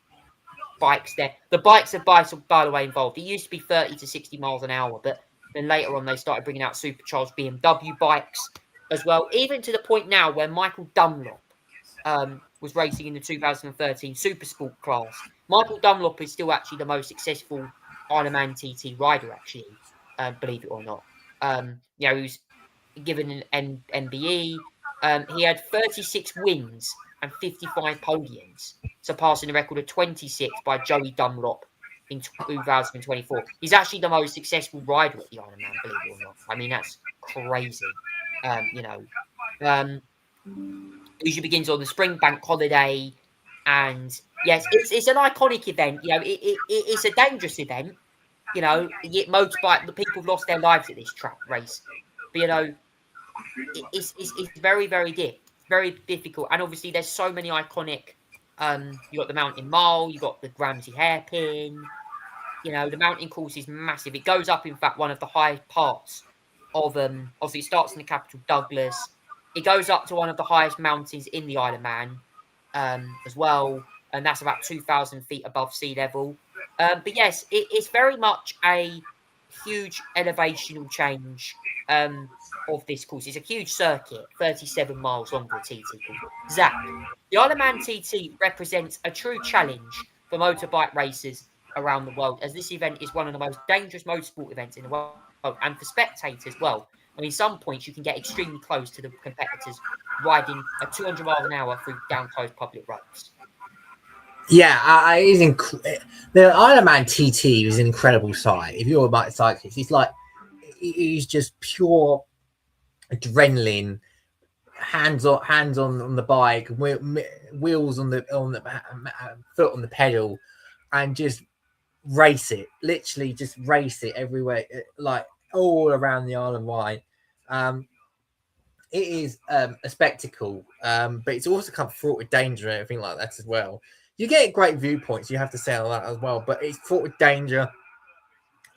bikes there. The bikes are, by the way, involved. It used to be 30 to 60 miles an hour, but Then later on, they started bringing out supercharged BMW bikes as well, even to the point now where Michael Dunlop was racing in the 2013 Super Sport class. Michael Dunlop is still actually the most successful Isle of Man TT rider, actually, believe it or not. He was given an MBE. He had 36 wins and 55 podiums, surpassing the record of 26 by Joey Dunlop in 2024. He's actually the most successful rider at the Isle of Man, believe it or not. I mean, that's crazy. Usually begins on the Springbank holiday, and yes, it's an iconic event. It's a dangerous event. Motorbike, the people have lost their lives at this track race, but it's very, very very difficult. And obviously, there's so many iconic. You got the Mountain Mile, you got the Ramsey Hairpin. The mountain course is massive. It goes up, in fact, one of the highest parts of obviously it starts in the capital, Douglas. It goes up to one of the highest mountains in the Isle of Man as well, and that's about 2,000 feet above sea level. But yes, it's very much a huge elevational change of this course. It's a huge circuit, 37 miles long for a TT course. Zach, the Isle of Man TT represents a true challenge for motorbike racers around the world, as this event is one of the most dangerous motorsport events in the world, and for spectators as well. I mean, some points you can get extremely close to the competitors riding at 200 miles an hour through down-closed public roads. Yeah, the Isle of Man TT is an incredible sight. If you're a bike cyclist, it's just pure adrenaline, hands on the bike, wheels on the foot on the pedal, and just race it. Literally, just race it everywhere, like all around the Isle of Wight. It is a spectacle, but it's also kind of fraught with danger and everything like that as well. You get great viewpoints, you have to say on that as well, but it's fraught with danger.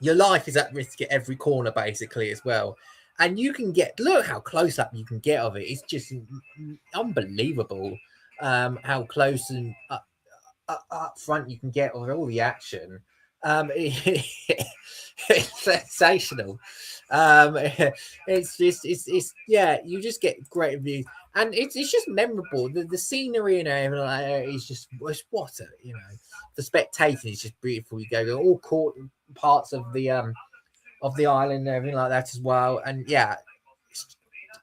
Your life is at risk at every corner, basically, as well. And you can look how close up you can get of it. It's just unbelievable how close and up front you can get of all the action. It's sensational. You just get great views, and it's just memorable. The scenery and everything like that is just water. The spectators is just beautiful. You go all parts of the island and everything like that as well, and yeah,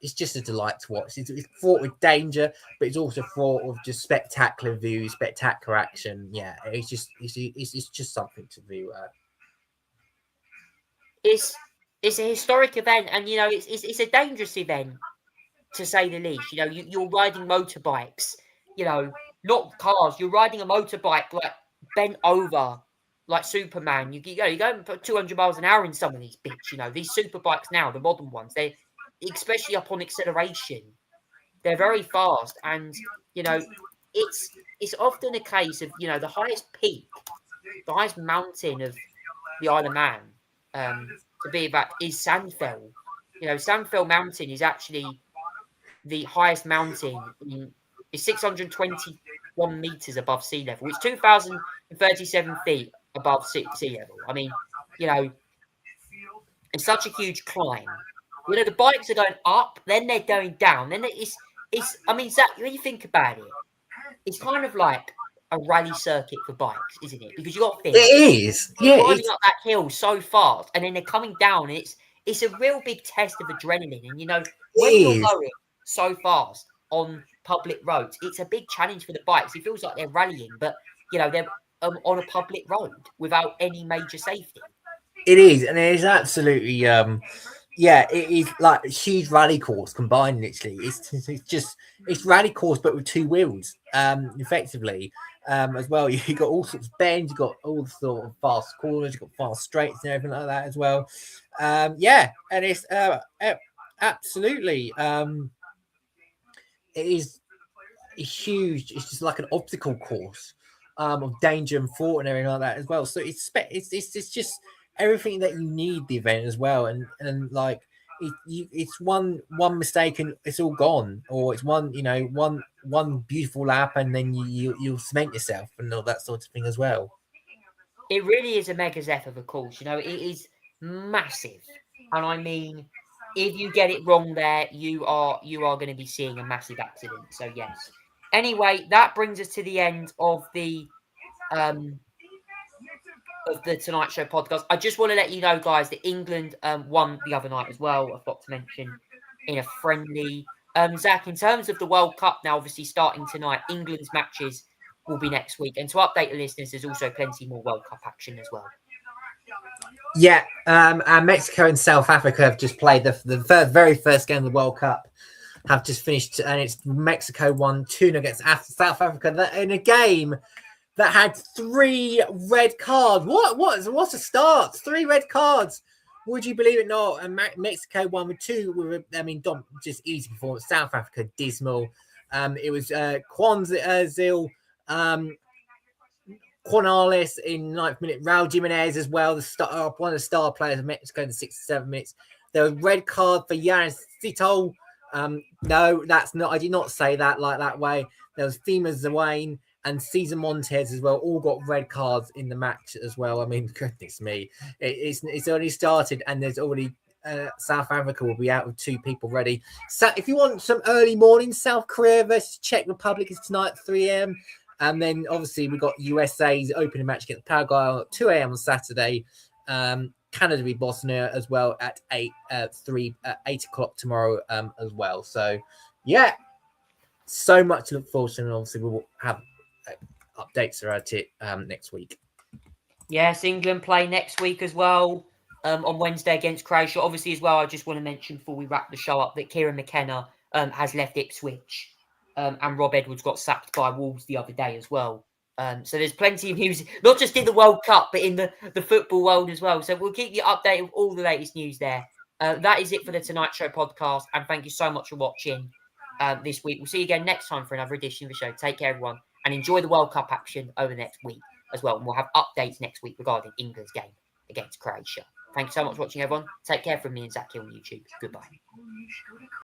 it's just a delight to watch. It's fraught with danger, but it's also fraught with just spectacular views, spectacular action. Yeah, it's just something to view. It's a historic event, and it's a dangerous event, to say the least. You're riding motorbikes, not cars. You're riding a motorbike like bent over, like Superman. You go and put 200 miles an hour in some of these bits. These super bikes now, the modern ones, they, especially up on acceleration, they're very fast, and it's often a case of the highest peak, the highest mountain of the Isle of Man to be about is Sandfell. Sandfell Mountain is actually the highest mountain. It's 621 meters above sea level. It's 2,037 feet above sea level. I mean, it's such a huge climb. The bikes are going up, then they're going down. Then it's. I mean, Zach, when you think about it, it's kind of like a rally circuit for bikes, isn't it? Because you got to think. It is. Yeah. Climbing up that hill so fast, and then they're coming down. And it's a real big test of adrenaline. And when you're going so fast on public roads, it's a big challenge for the bikes. It feels like they're rallying, but they're on a public road without any major safety. It is, and it is absolutely. It is like a huge rally course combined. Literally, it's rally course, but with two wheels. Effectively, as well. You got all sorts of bends. You got all the sort of fast corners. You got fast straights and everything like that as well. And it's absolutely. It is huge. It's just like an obstacle course of danger and thought and everything like that as well. So it's just everything that you need the event as well, and like it's one mistake and it's all gone, or it's one beautiful lap and then you'll cement yourself and all that sort of thing as well. It really is a mega Zephyr of a course. It is massive. And I mean, if you get it wrong there, you are going to be seeing a massive accident. So yes. Anyway, that brings us to the end of the Tonight Show podcast. I just want to let you know, guys, that England won the other night as well. I forgot to mention in a friendly. Zach, in terms of the World Cup now, obviously starting tonight, England's matches will be next week. And to update the listeners, there's also plenty more World Cup action as well. Yeah, and Mexico and South Africa have just played the very first game of the World Cup. Have just finished, and it's Mexico 1-2 against South Africa in a game that had 3 red cards. What's a start? 3 red cards. Would you believe it not? And Mexico won with 2. Just easy performance. South Africa dismal. It was Quanzil, Quinales in 9th minute. Raul Jimenez as well, one of the star players of Mexico in the 67 minutes. There was a red card for Yancito. No, that's not. I did not say that like that way. There was Fima Zawain and Cesar Montes as well. All got red cards in the match as well. I mean, goodness me, it's already started, and there's already South Africa will be out with 2 people ready. So if you want some early morning, South Korea versus Czech Republic is tonight at 3 a.m. And then obviously we've got USA's opening match against Paraguay at 2 a.m. on Saturday. Canada v Bosnia as well at 8 o'clock tomorrow as well. So yeah, so much to look forward to, and obviously we will have updates about it next week. Yes, England play next week as well on Wednesday against Croatia. Obviously as well, I just want to mention before we wrap the show up that Kieran McKenna has left Ipswich. And Rob Edwards got sacked by Wolves the other day as well. So there's plenty of news, not just in the World Cup, but in the football world as well. So we'll keep you updated with all the latest news there. That is it for the Tonight Show podcast. And thank you so much for watching this week. We'll see you again next time for another edition of the show. Take care, everyone. And enjoy the World Cup action over the next week as well. And we'll have updates next week regarding England's game against Croatia. Thank you so much for watching, everyone. Take care from me and Zach here on YouTube. Goodbye.